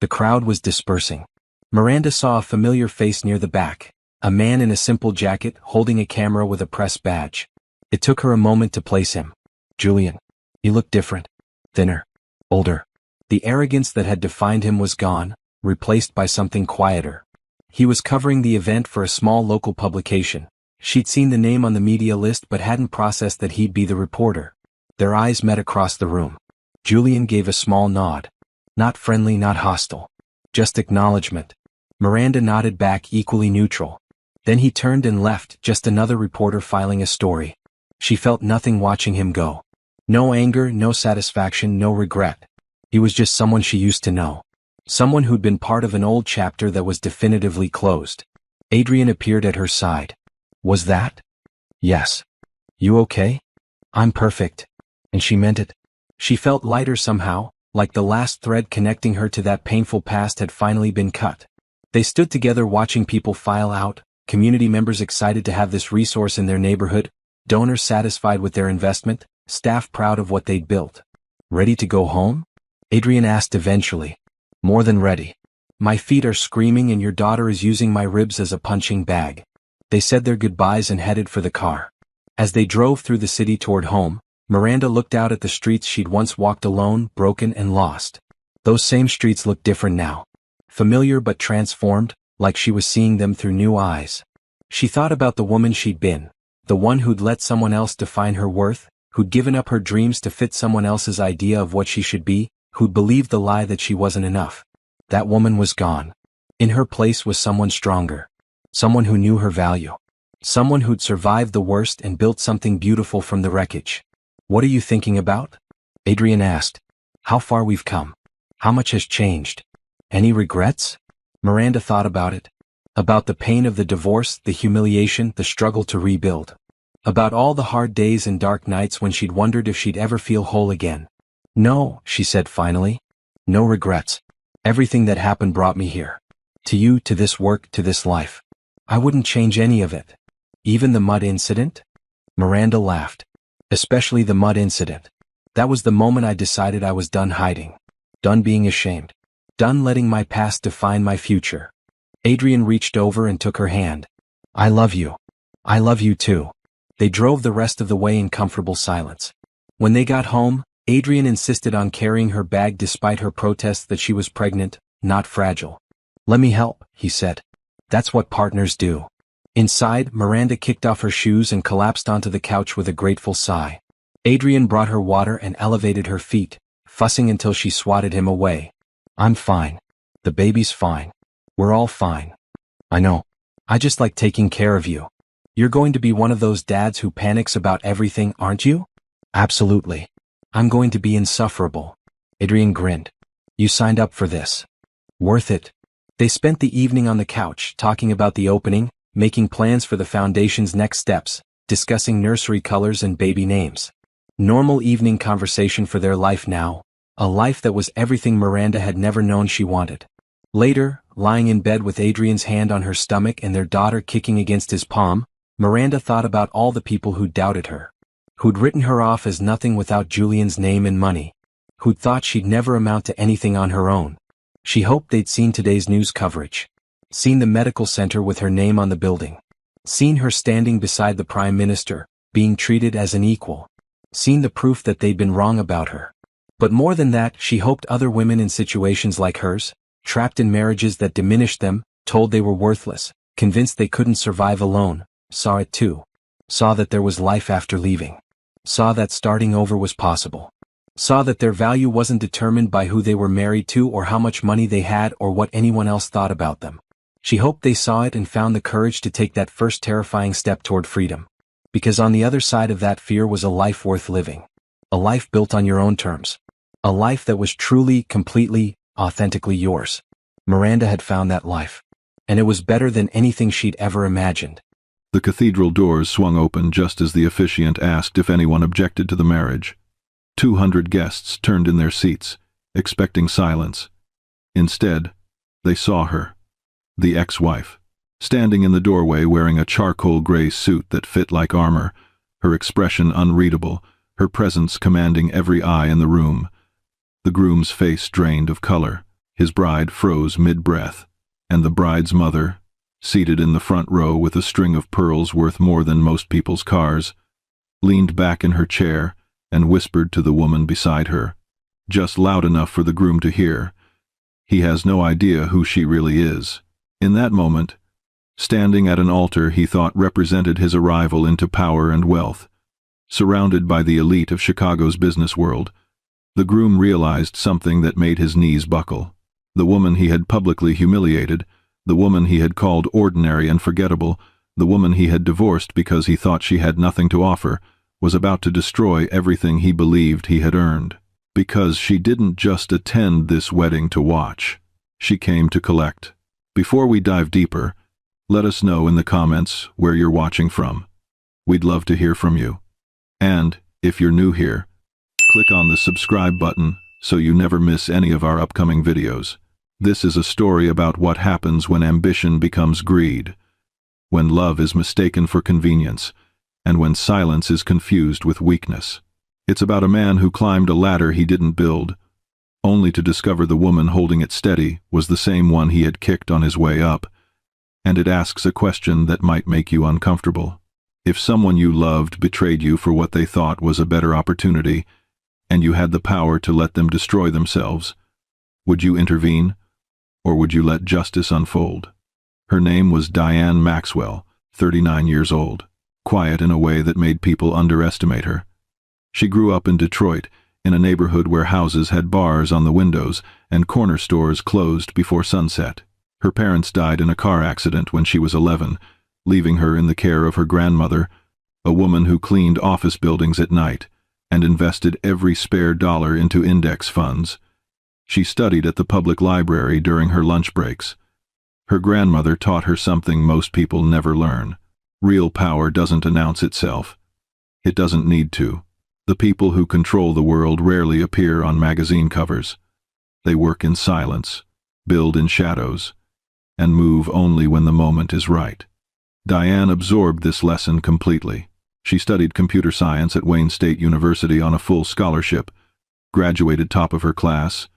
The crowd was dispersing. Miranda saw a familiar face near the back, a man in a simple jacket holding a camera with a press badge. It took her a moment to place him. Julian. He looked different. Thinner. Older. The arrogance that had defined him was gone, replaced by something quieter. He was covering the event for a small local publication. She'd seen the name on the media list but hadn't processed that he'd be the reporter. Their eyes met across the room. Julian gave a small nod. Not friendly, not hostile. Just acknowledgement. Miranda nodded back, equally neutral. Then he turned and left, just another reporter filing a story. She felt nothing watching him go. No anger, no satisfaction, no regret. He was just someone she used to know. Someone who'd been part of an old chapter that was definitively closed. Adrian appeared at her side. Was that? Yes. You okay? I'm perfect. And she meant it. She felt lighter somehow, like the last thread connecting her to that painful past had finally been cut. They stood together watching people file out, community members excited to have this resource in their neighborhood, donors satisfied with their investment, staff proud of what they'd built. Ready to go home? Adrian asked eventually. More than ready. My feet are screaming and your daughter is using my ribs as a punching bag. They said their goodbyes and headed for the car. As they drove through the city toward home, Miranda looked out at the streets she'd once walked alone, broken and lost. Those same streets looked different now. Familiar but transformed, like she was seeing them through new eyes. She thought about the woman she'd been, the one who'd let someone else define her worth, who'd given up her dreams to fit someone else's idea of what she should be, who'd believed the lie that she wasn't enough. That woman was gone. In her place was someone stronger. Someone who knew her value. Someone who'd survived the worst and built something beautiful from the wreckage. What are you thinking about? Adrian asked. How far we've come. How much has changed. Any regrets? Miranda thought about it. About the pain of the divorce, the humiliation, the struggle to rebuild. About all the hard days and dark nights when she'd wondered if she'd ever feel whole again. No, she said finally. No regrets. Everything that happened brought me here. To you, to this work, to this life. I wouldn't change any of it. Even the mud incident? Miranda laughed. Especially the mud incident. That was the moment I decided I was done hiding. Done being ashamed. Done letting my past define my future. Adrian reached over and took her hand. I love you. I love you too. They drove the rest of the way in comfortable silence. When they got home, Adrian insisted on carrying her bag despite her protests that she was pregnant, not fragile. Let me help, he said. That's what partners do. Inside, Miranda kicked off her shoes and collapsed onto the couch with a grateful sigh. Adrian brought her water and elevated her feet, fussing until she swatted him away. I'm fine. The baby's fine. We're all fine. I know. I just like taking care of you. You're going to be one of those dads who panics about everything, aren't you? Absolutely. I'm going to be insufferable. Adrian grinned. You signed up for this. Worth it. They spent the evening on the couch, talking about the opening, making plans for the foundation's next steps, discussing nursery colors and baby names. Normal evening conversation for their life now, a life that was everything Miranda had never known she wanted. Later, lying in bed with Adrian's hand on her stomach and their daughter kicking against his palm, Miranda thought about all the people who'd doubted her. Who'd written her off as nothing without Julian's name and money. who'd thought she'd never amount to anything on her own. She hoped they'd seen today's news coverage. Seen the medical center with her name on the building. Seen her standing beside the Prime Minister, being treated as an equal. Seen the proof that they'd been wrong about her. But more than that, she hoped other women in situations like hers, trapped in marriages that diminished them, told they were worthless, convinced they couldn't survive alone, saw it too. Saw that there was life after leaving. Saw that starting over was possible. Saw that their value wasn't determined by who they were married to or how much money they had or what anyone else thought about them. She hoped they saw it and found the courage to take that first terrifying step toward freedom. Because on the other side of that fear was a life worth living. A life built on your own terms. A life that was truly, completely, authentically yours. Miranda had found that life. And it was better than anything she'd ever imagined. The cathedral doors swung open just as the officiant asked if anyone objected to the marriage. 200 guests turned in their seats, expecting silence. Instead, they saw her. The ex-wife, standing in the doorway wearing a charcoal gray suit that fit like armor, her expression unreadable, her presence commanding every eye in the room. The groom's face drained of color, his bride froze mid-breath, and the bride's mother, seated in the front row with a string of pearls worth more than most people's cars, leaned back in her chair and whispered to the woman beside her, just loud enough for the groom to hear. He has no idea who she really is. In that moment, standing at an altar he thought represented his arrival into power and wealth, surrounded by the elite of Chicago's business world, the groom realized something that made his knees buckle. The woman he had publicly humiliated, the woman he had called ordinary and forgettable, the woman he had divorced because he thought she had nothing to offer, was about to destroy everything he believed he had earned. Because she didn't just attend this wedding to watch. She came to collect. Before we dive deeper, let us know in the comments where you're watching from. We'd love to hear from you. And, if you're new here, click on the subscribe button so you never miss any of our upcoming videos. This is a story about what happens when ambition becomes greed, when love is mistaken for convenience, and when silence is confused with weakness. It's about a man who climbed a ladder he didn't build, only to discover the woman holding it steady was the same one he had kicked on his way up. And it asks a question that might make you uncomfortable. If someone you loved betrayed you for what they thought was a better opportunity, and you had the power to let them destroy themselves, would you intervene, or would you let justice unfold? Her name was Diane Maxwell, 39 years old, quiet in a way that made people underestimate her. She grew up in Detroit, in a neighborhood where houses had bars on the windows and corner stores closed before sunset. Her parents died in a car accident when she was 11, leaving her in the care of her grandmother, a woman who cleaned office buildings at night and invested every spare dollar into index funds. She studied at the public library during her lunch breaks. Her grandmother taught her something most people never learn. Real power doesn't announce itself. It doesn't need to. The people who control the world rarely appear on magazine covers. They work in silence, build in shadows, and move only when the moment is right. Diane absorbed this lesson completely. She studied computer science at Wayne State University on a full scholarship, graduated top of her class,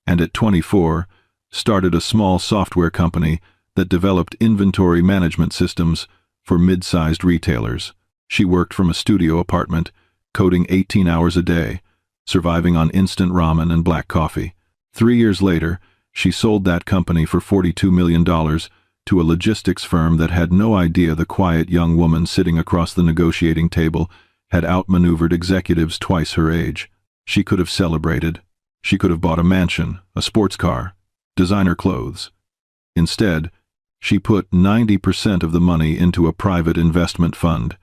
and at 24, started a small software company that developed inventory management systems for mid-sized retailers. She worked from a studio apartment, coding 18 hours a day, surviving on instant ramen and black coffee. 3 years later, she sold that company for $42 million to a logistics firm that had no idea the quiet young woman sitting across the negotiating table had outmaneuvered executives twice her age. She could have celebrated. She could have bought a mansion, a sports car, designer clothes. Instead, she put 90% of the money into a private investment fund,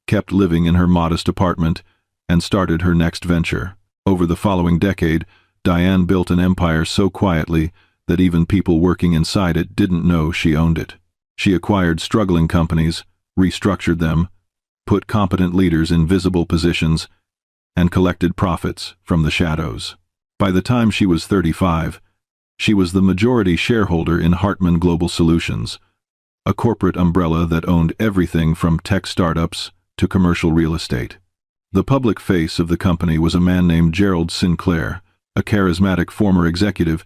kept living in her modest apartment, and started her next venture. Over the following decade, Diane built an empire so quietly that even people working inside it didn't know she owned it. She acquired struggling companies, restructured them, put competent leaders in visible positions, and collected profits from the shadows. By the time she was 35, she was the majority shareholder in Hartman Global Solutions, a corporate umbrella that owned everything from tech startups to commercial real estate. The public face of the company was a man named Gerald Sinclair, A charismatic former executive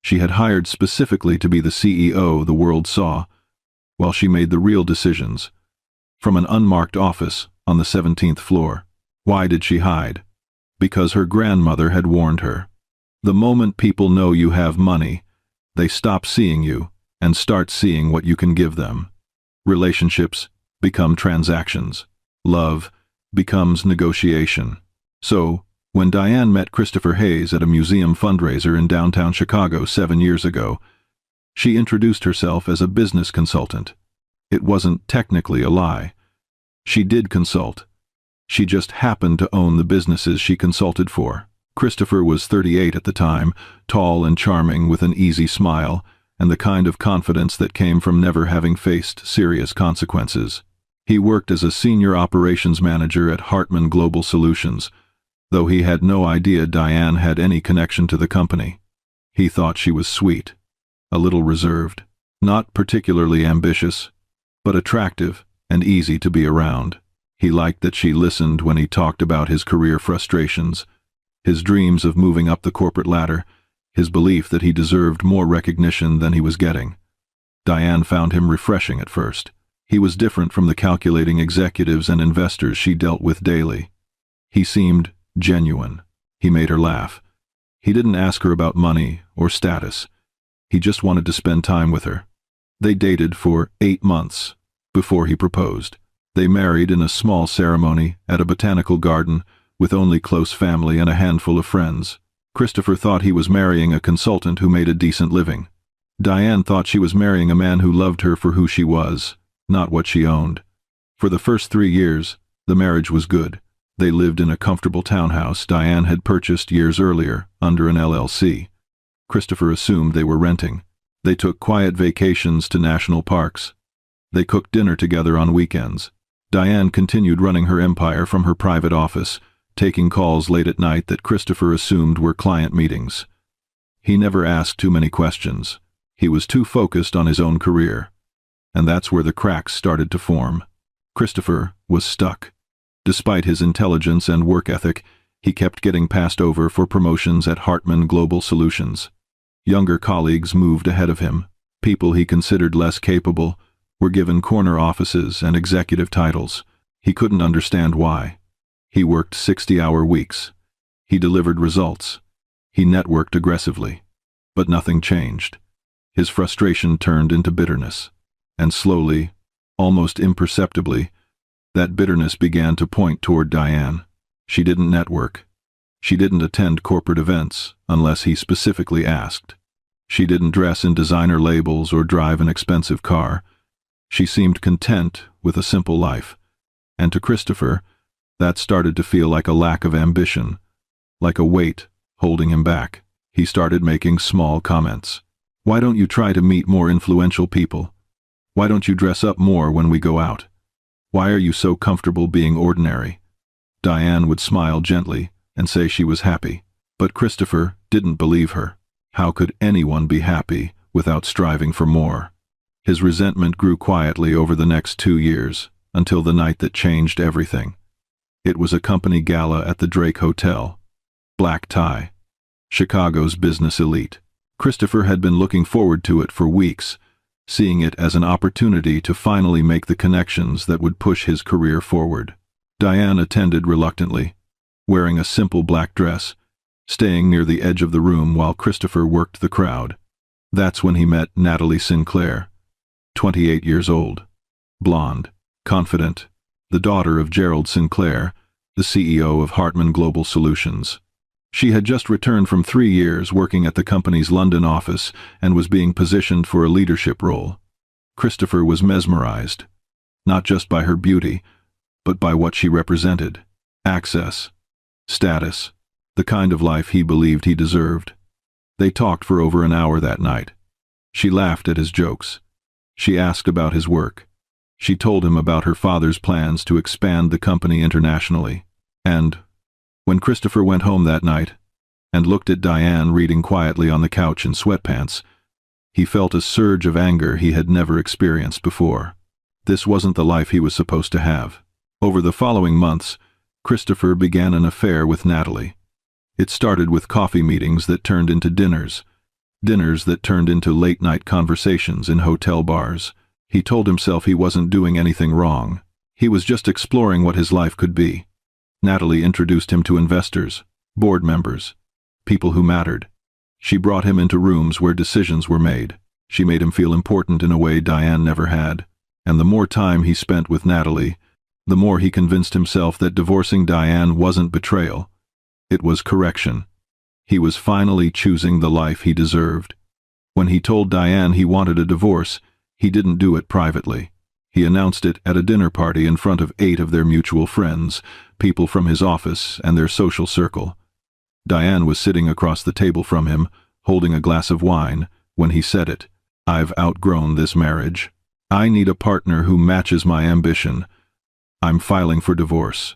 she had hired specifically to be the CEO the world saw, while she made the real decisions. From an unmarked office on the 17th floor. Why did she hide? Because her grandmother had warned her. The moment people know you have money, they stop seeing you and start seeing what you can give them. Relationships become transactions. Love becomes negotiation. So, when Diane met Christopher Hayes at a museum fundraiser in downtown Chicago 7 years ago, she introduced herself as a business consultant. It wasn't technically a lie. She did consult. She just happened to own the businesses she consulted for. Christopher was 38 at the time, tall and charming with an easy smile, and the kind of confidence that came from never having faced serious consequences. He worked as a senior operations manager at Hartman Global Solutions, though he had no idea Diane had any connection to the company. He thought she was sweet, a little reserved, not particularly ambitious, but attractive and easy to be around. He liked that she listened when he talked about his career frustrations, his dreams of moving up the corporate ladder, his belief that he deserved more recognition than he was getting. Diane found him refreshing at first. He was different from the calculating executives and investors she dealt with daily. He seemed genuine. He made her laugh. He didn't ask her about money or status. He just wanted to spend time with her. They dated for 8 months before he proposed. They married in a small ceremony at a botanical garden with only close family and a handful of friends. Christopher thought he was marrying a consultant who made a decent living. Diane thought she was marrying a man who loved her for who she was, not what she owned. For the first 3 years, the marriage was good. They lived in a comfortable townhouse Diane had purchased years earlier under an LLC. Christopher assumed they were renting. They took quiet vacations to national parks. They cooked dinner together on weekends. Diane continued running her empire from her private office, taking calls late at night that Christopher assumed were client meetings. He never asked too many questions. He was too focused on his own career. And that's where the cracks started to form. Christopher was stuck. Despite his intelligence and work ethic, he kept getting passed over for promotions at Hartman Global Solutions. Younger colleagues moved ahead of him. People he considered less capable were given corner offices and executive titles. He couldn't understand why. He worked 60-hour weeks. He delivered results. He networked aggressively. But nothing changed. His frustration turned into bitterness. And slowly, almost imperceptibly, that bitterness began to point toward Diane. She didn't network. She didn't attend corporate events unless he specifically asked. She didn't dress in designer labels or drive an expensive car. She seemed content with a simple life. And to Christopher, that started to feel like a lack of ambition, like a weight holding him back. He started making small comments. "Why don't you try to meet more influential people? Why don't you dress up more when we go out? Why are you so comfortable being ordinary?" Diane would smile gently and say she was happy. But Christopher didn't believe her. How could anyone be happy without striving for more? His resentment grew quietly over the next 2 years, until the night that changed everything. It was a company gala at the Drake Hotel. Black tie. Chicago's business elite. Christopher had been looking forward to it for weeks, seeing it as an opportunity to finally make the connections that would push his career forward. Diane attended reluctantly, wearing a simple black dress, staying near the edge of the room while Christopher worked the crowd. That's when he met Natalie Sinclair, 28 years old, blonde, confident, the daughter of Gerald Sinclair, the CEO of Hartman Global Solutions. She had just returned from 3 years working at the company's London office and was being positioned for a leadership role. Christopher was mesmerized, not just by her beauty, but by what she represented: access, status, the kind of life he believed he deserved. They talked for over an hour that night. She laughed at his jokes. She asked about his work. She told him about her father's plans to expand the company internationally. And when Christopher went home that night and looked at Diane reading quietly on the couch in sweatpants, he felt a surge of anger he had never experienced before. This wasn't the life he was supposed to have. Over the following months, Christopher began an affair with Natalie. It started with coffee meetings that turned into dinners that turned into late-night conversations in hotel bars. He told himself he wasn't doing anything wrong. He was just exploring what his life could be. Natalie introduced him to investors, board members, people who mattered. She brought him into rooms where decisions were made. She made him feel important in a way Diane never had. And the more time he spent with Natalie, the more he convinced himself that divorcing Diane wasn't betrayal. It was correction. He was finally choosing the life he deserved. When he told Diane he wanted a divorce, he didn't do it privately. He announced it at a dinner party in front of 8 of their mutual friends, people from his office and their social circle. Diane was sitting across the table from him, holding a glass of wine, when he said it. "I've outgrown this marriage. I need a partner who matches my ambition. I'm filing for divorce."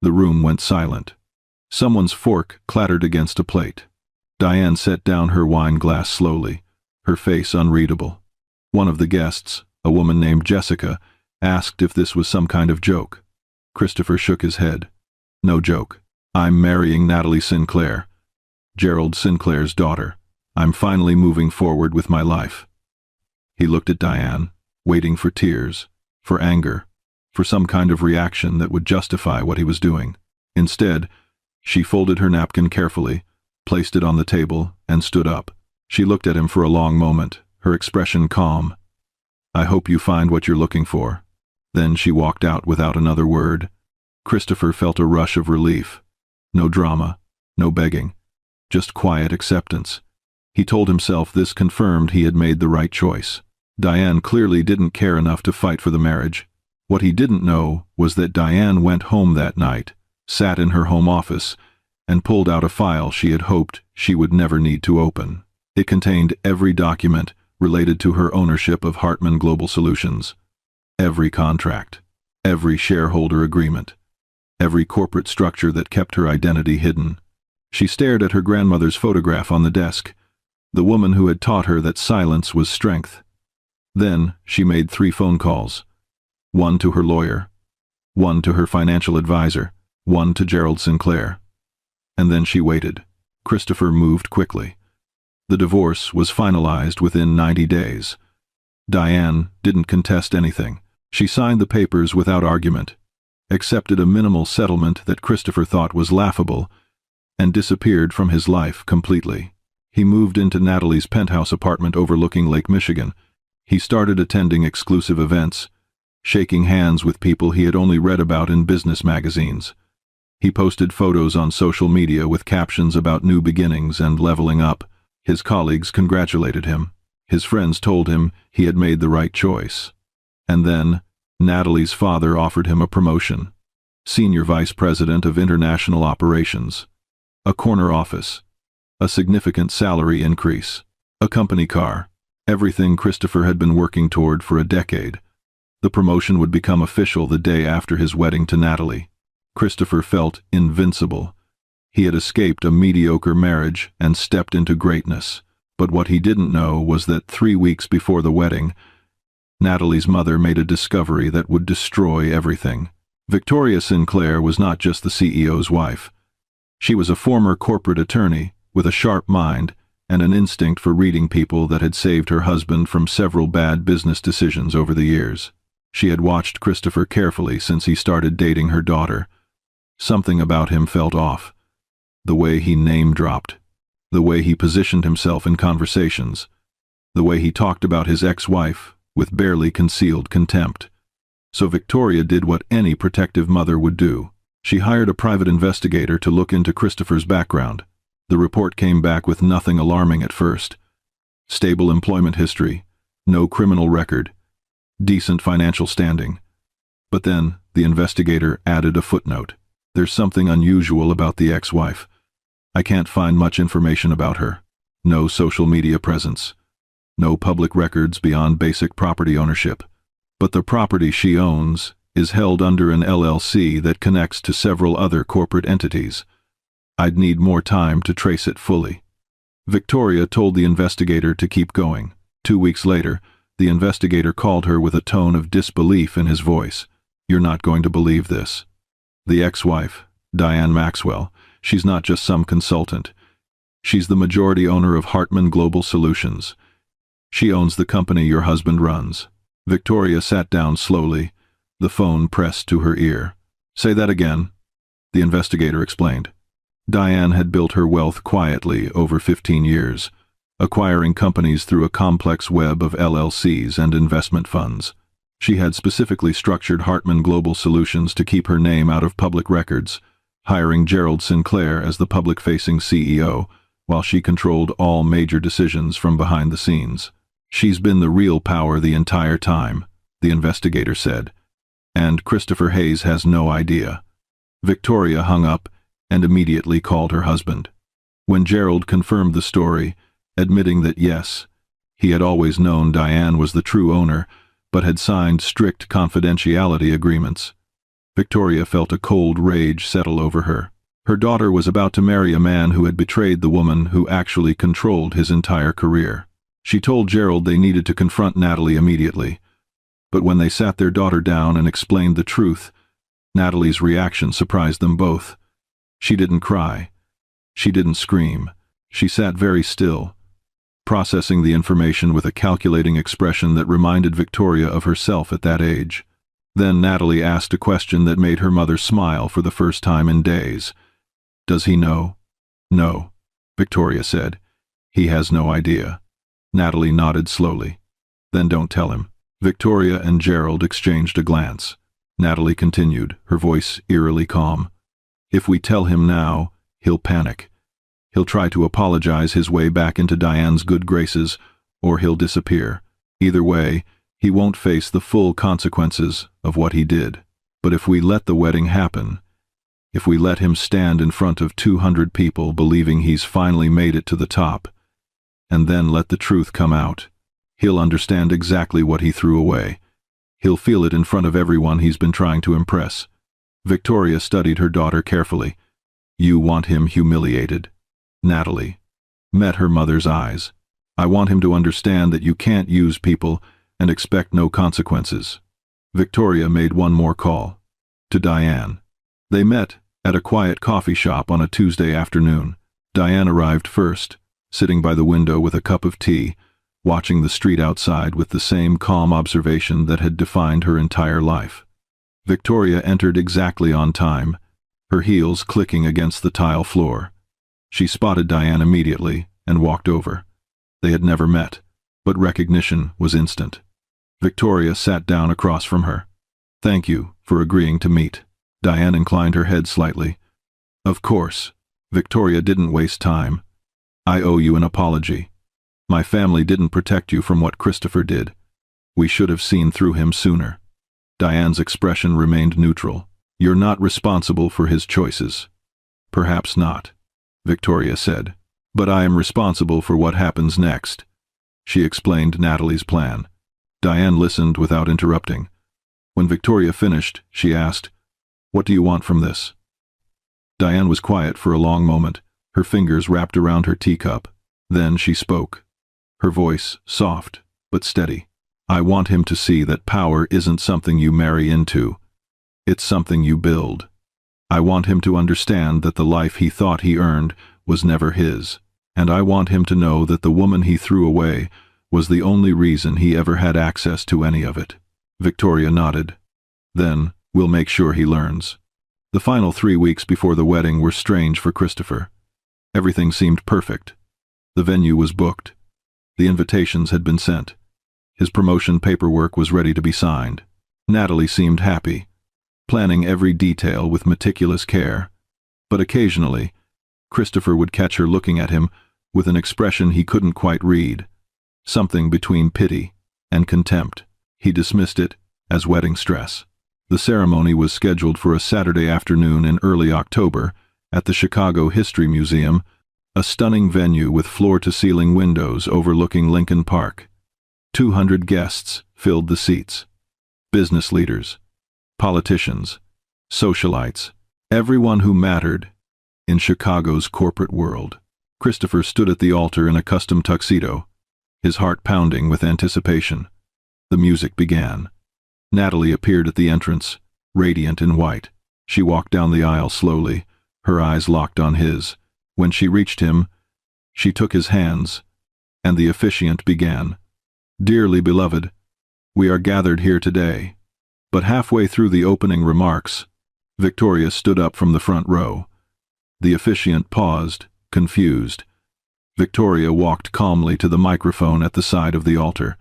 The room went silent. Someone's fork clattered against a plate. Diane set down her wine glass slowly, her face unreadable. One of the guests, a woman named Jessica, asked if this was some kind of joke. Christopher shook his head. "No joke. I'm marrying Natalie Sinclair, Gerald Sinclair's daughter. I'm finally moving forward with my life." He looked at Diane, waiting for tears, for anger, for some kind of reaction that would justify what he was doing. Instead, she folded her napkin carefully, placed it on the table, and stood up. She looked at him for a long moment, her expression calm. "I hope you find what you're looking for." Then she walked out without another word. Christopher felt a rush of relief. No drama, no begging, just quiet acceptance. He told himself this confirmed he had made the right choice. Diane clearly didn't care enough to fight for the marriage. What he didn't know was that Diane went home that night, sat in her home office, and pulled out a file she had hoped she would never need to open. It contained every document related to her ownership of Hartman Global Solutions. Every contract, every shareholder agreement, every corporate structure that kept her identity hidden. She stared at her grandmother's photograph on the desk, the woman who had taught her that silence was strength. Then she made 3 phone calls. One to her lawyer, one to her financial advisor, one to Gerald Sinclair. And then she waited. Christopher moved quickly. The divorce was finalized within 90 days. Diane didn't contest anything. She signed the papers without argument, accepted a minimal settlement that Christopher thought was laughable, and disappeared from his life completely. He moved into Natalie's penthouse apartment overlooking Lake Michigan. He started attending exclusive events, shaking hands with people he had only read about in business magazines. He posted photos on social media with captions about new beginnings and leveling up. His colleagues congratulated him. His friends told him he had made the right choice. And then, Natalie's father offered him a promotion. Senior Vice President of International Operations. A corner office. A significant salary increase. A company car. Everything Christopher had been working toward for a decade. The promotion would become official the day after his wedding to Natalie. Christopher felt invincible. He had escaped a mediocre marriage and stepped into greatness. But what he didn't know was that 3 weeks before the wedding, Natalie's mother made a discovery that would destroy everything. Victoria Sinclair was not just the CEO's wife. She was a former corporate attorney with a sharp mind and an instinct for reading people that had saved her husband from several bad business decisions over the years. She had watched Christopher carefully since he started dating her daughter. Something about him felt off. The way he name-dropped. The way he positioned himself in conversations. The way he talked about his ex-wife with barely concealed contempt. So Victoria did what any protective mother would do. She hired a private investigator to look into Christopher's background. The report came back with nothing alarming at first. Stable employment history, no criminal record, decent financial standing. But then, the investigator added a footnote. There's something unusual about the ex-wife. I can't find much information about her. No social media presence. No public records beyond basic property ownership. But the property she owns is held under an LLC that connects to several other corporate entities. I'd need more time to trace it fully. Victoria told the investigator to keep going. 2 weeks later, the investigator called her with a tone of disbelief in his voice. You're not going to believe this. The ex-wife, Diane Maxwell, She's not just some consultant. She's the majority owner of Hartman Global Solutions. She owns the company your husband runs." Victoria sat down slowly, the phone pressed to her ear. "Say that again," the investigator explained. Diane had built her wealth quietly over 15 years, acquiring companies through a complex web of LLCs and investment funds. She had specifically structured Hartman Global Solutions to keep her name out of public records, hiring Gerald Sinclair as the public-facing CEO, while she controlled all major decisions from behind the scenes. "She's been the real power the entire time," the investigator said, "and Christopher Hayes has no idea." Victoria hung up and immediately called her husband. When Gerald confirmed the story, admitting that yes, he had always known Diane was the true owner, but had signed strict confidentiality agreements, Victoria felt a cold rage settle over her. Her daughter was about to marry a man who had betrayed the woman who actually controlled his entire career. She told Gerald they needed to confront Natalie immediately, but when they sat their daughter down and explained the truth, Natalie's reaction surprised them both. She didn't cry. She didn't scream. She sat very still, processing the information with a calculating expression that reminded Victoria of herself at that age. Then Natalie asked a question that made her mother smile for the first time in days. "Does he know?" "No," Victoria said. "He has no idea." Natalie nodded slowly. "Then don't tell him." Victoria and Gerald exchanged a glance. Natalie continued, her voice eerily calm. "If we tell him now, he'll panic. He'll try to apologize his way back into Diane's good graces, or he'll disappear. Either way, he won't face the full consequences of what he did. But if we let the wedding happen, if we let him stand in front of 200 people believing he's finally made it to the top, and then let the truth come out, he'll understand exactly what he threw away. He'll feel it in front of everyone he's been trying to impress." Victoria studied her daughter carefully. "You want him humiliated." Natalie met her mother's eyes. "I want him to understand that you can't use people and expect no consequences." Victoria made one more call. To Diane. They met at a quiet coffee shop on a Tuesday afternoon. Diane arrived first, sitting by the window with a cup of tea, watching the street outside with the same calm observation that had defined her entire life. Victoria entered exactly on time, her heels clicking against the tile floor. She spotted Diane immediately and walked over. They had never met, but recognition was instant. Victoria sat down across from her. "Thank you for agreeing to meet." Diane inclined her head slightly. "Of course." Victoria didn't waste time. "I owe you an apology. My family didn't protect you from what Christopher did. We should have seen through him sooner." Diane's expression remained neutral. "You're not responsible for his choices." "Perhaps not," Victoria said. "But I am responsible for what happens next." She explained Natalie's plan. Diane listened without interrupting. When Victoria finished, she asked, "What do you want from this?" Diane was quiet for a long moment, her fingers wrapped around her teacup. Then she spoke, her voice soft but steady. "I want him to see that power isn't something you marry into. It's something you build. I want him to understand that the life he thought he earned was never his, and I want him to know that the woman he threw away was the only reason he ever had access to any of it." Victoria nodded. "Then, we'll make sure he learns." The final 3 weeks before the wedding were strange for Christopher. Everything seemed perfect. The venue was booked. The invitations had been sent. His promotion paperwork was ready to be signed. Natalie seemed happy, planning every detail with meticulous care. But occasionally, Christopher would catch her looking at him with an expression he couldn't quite read, something between pity and contempt. He dismissed it as wedding stress. The ceremony was scheduled for a Saturday afternoon in early October at the Chicago History Museum, a stunning venue with floor-to-ceiling windows overlooking Lincoln Park. 200 guests filled the seats. Business leaders, politicians, socialites, everyone who mattered in Chicago's corporate world. Christopher stood at the altar in a custom tuxedo, his heart pounding with anticipation. The music began. Natalie appeared at the entrance, radiant in white. She walked down the aisle slowly, Her eyes locked on his. When she reached him, she took his hands, and the officiant began. "Dearly beloved, we are gathered here today." But halfway through the opening remarks, Victoria stood up from the front row. The officiant paused, confused. Victoria walked calmly to the microphone at the side of the altar.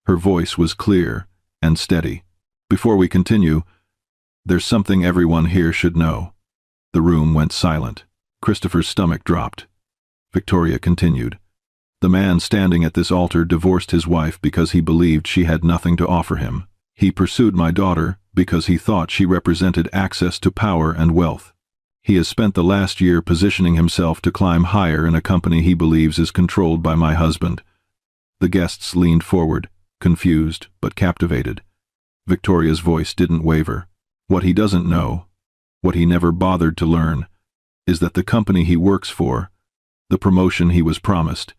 Her voice was clear and steady. "Before we continue, there's something everyone here should know." The room went silent. Christopher's stomach dropped. Victoria continued. "The man standing at this altar divorced his wife because he believed she had nothing to offer him. He pursued my daughter because he thought she represented access to power and wealth. He has spent the last year positioning himself to climb higher in a company he believes is controlled by my husband." The guests leaned forward, confused but captivated. Victoria's voice didn't waver. "What he doesn't know, what he never bothered to learn, is that the company he works for, the promotion he was promised,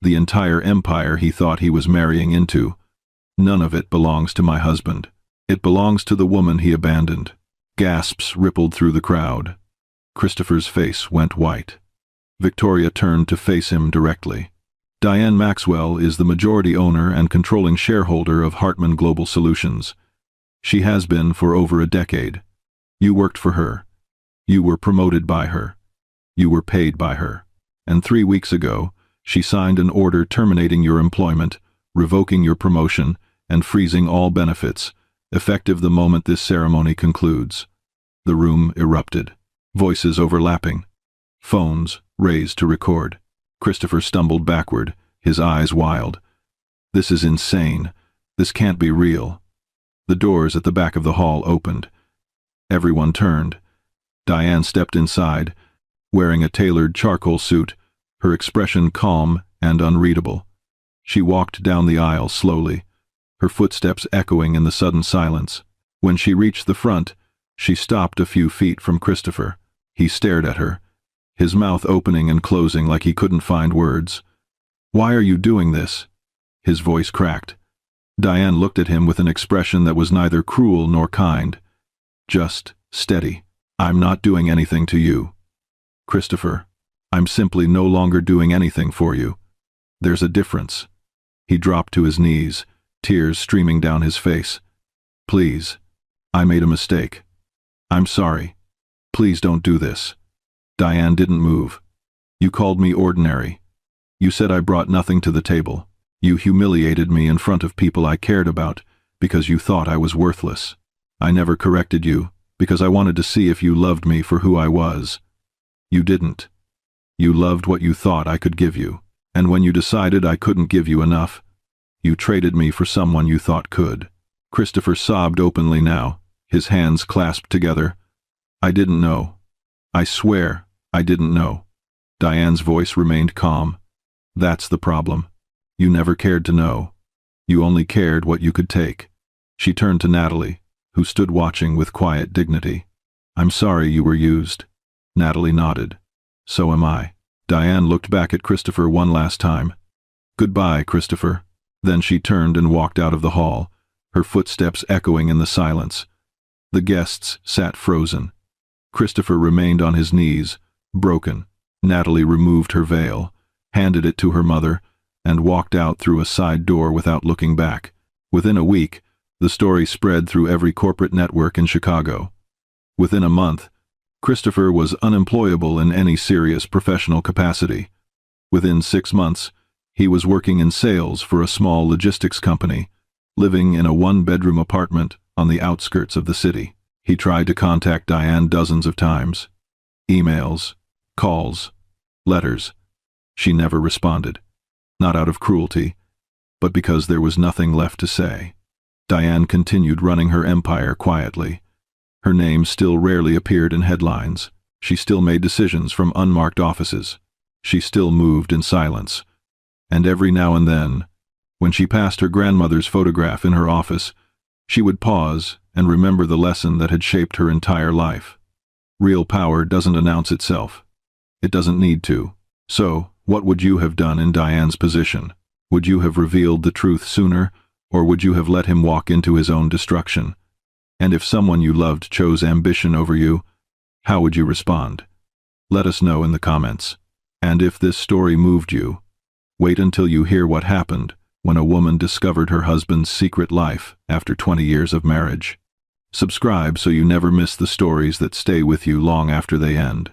the entire empire he thought he was marrying into, none of it belongs to my husband. It belongs to the woman he abandoned." Gasps rippled through the crowd. Christopher's face went white. Victoria turned to face him directly. "Diane Maxwell is the majority owner and controlling shareholder of Hartman Global Solutions. She has been for over a decade. You worked for her. You were promoted by her. You were paid by her. And 3 weeks ago, she signed an order terminating your employment, revoking your promotion, and freezing all benefits, effective the moment this ceremony concludes." The room erupted. Voices overlapping. Phones raised to record. Christopher stumbled backward, his eyes wild. "This is insane. This can't be real." The doors at the back of the hall opened. Everyone turned. Diane stepped inside, wearing a tailored charcoal suit, her expression calm and unreadable. She walked down the aisle slowly, her footsteps echoing in the sudden silence. When she reached the front, she stopped a few feet from Christopher. He stared at her, his mouth opening and closing like he couldn't find words. "Why are you doing this?" His voice cracked. Diane looked at him with an expression that was neither cruel nor kind. Just steady. "I'm not doing anything to you, Christopher. I'm simply no longer doing anything for you. There's a difference." He dropped to his knees, tears streaming down his face. "Please, I made a mistake. I'm sorry. Please don't do this." Diane didn't move. "You called me ordinary. You said I brought nothing to the table. You humiliated me in front of people I cared about because you thought I was worthless. I never corrected you because I wanted to see if you loved me for who I was. You didn't. You loved what you thought I could give you, and when you decided I couldn't give you enough, you traded me for someone you thought could." Christopher sobbed openly now, his hands clasped together. "I didn't know. I swear I didn't know." Diane's voice remained calm. "That's the problem. You never cared to know. You only cared what you could take." She turned to Natalie, who stood watching with quiet dignity. "I'm sorry you were used." Natalie nodded. "So am I." Diane looked back at Christopher one last time. "Goodbye, Christopher." Then she turned and walked out of the hall, her footsteps echoing in the silence. The guests sat frozen. Christopher remained on his knees, broken. Natalie removed her veil, handed it to her mother, and walked out through a side door without looking back. Within a week, the story spread through every corporate network in Chicago. Within a month, Christopher was unemployable in any serious professional capacity. Within 6 months, he was working in sales for a small logistics company, living in a one-bedroom apartment on the outskirts of the city. He tried to contact Diane dozens of times. Emails, calls, letters. She never responded. Not out of cruelty, but because there was nothing left to say. Diane continued running her empire quietly. Her name still rarely appeared in headlines. She still made decisions from unmarked offices. She still moved in silence. And every now and then, when she passed her grandmother's photograph in her office, she would pause and remember the lesson that had shaped her entire life. Real power doesn't announce itself. It doesn't need to. So, what would you have done in Diane's position? Would you have revealed the truth sooner, or would you have let him walk into his own destruction? And if someone you loved chose ambition over you, how would you respond? Let us know in the comments. And if this story moved you, wait until you hear what happened when a woman discovered her husband's secret life after 20 years of marriage. Subscribe so you never miss the stories that stay with you long after they end.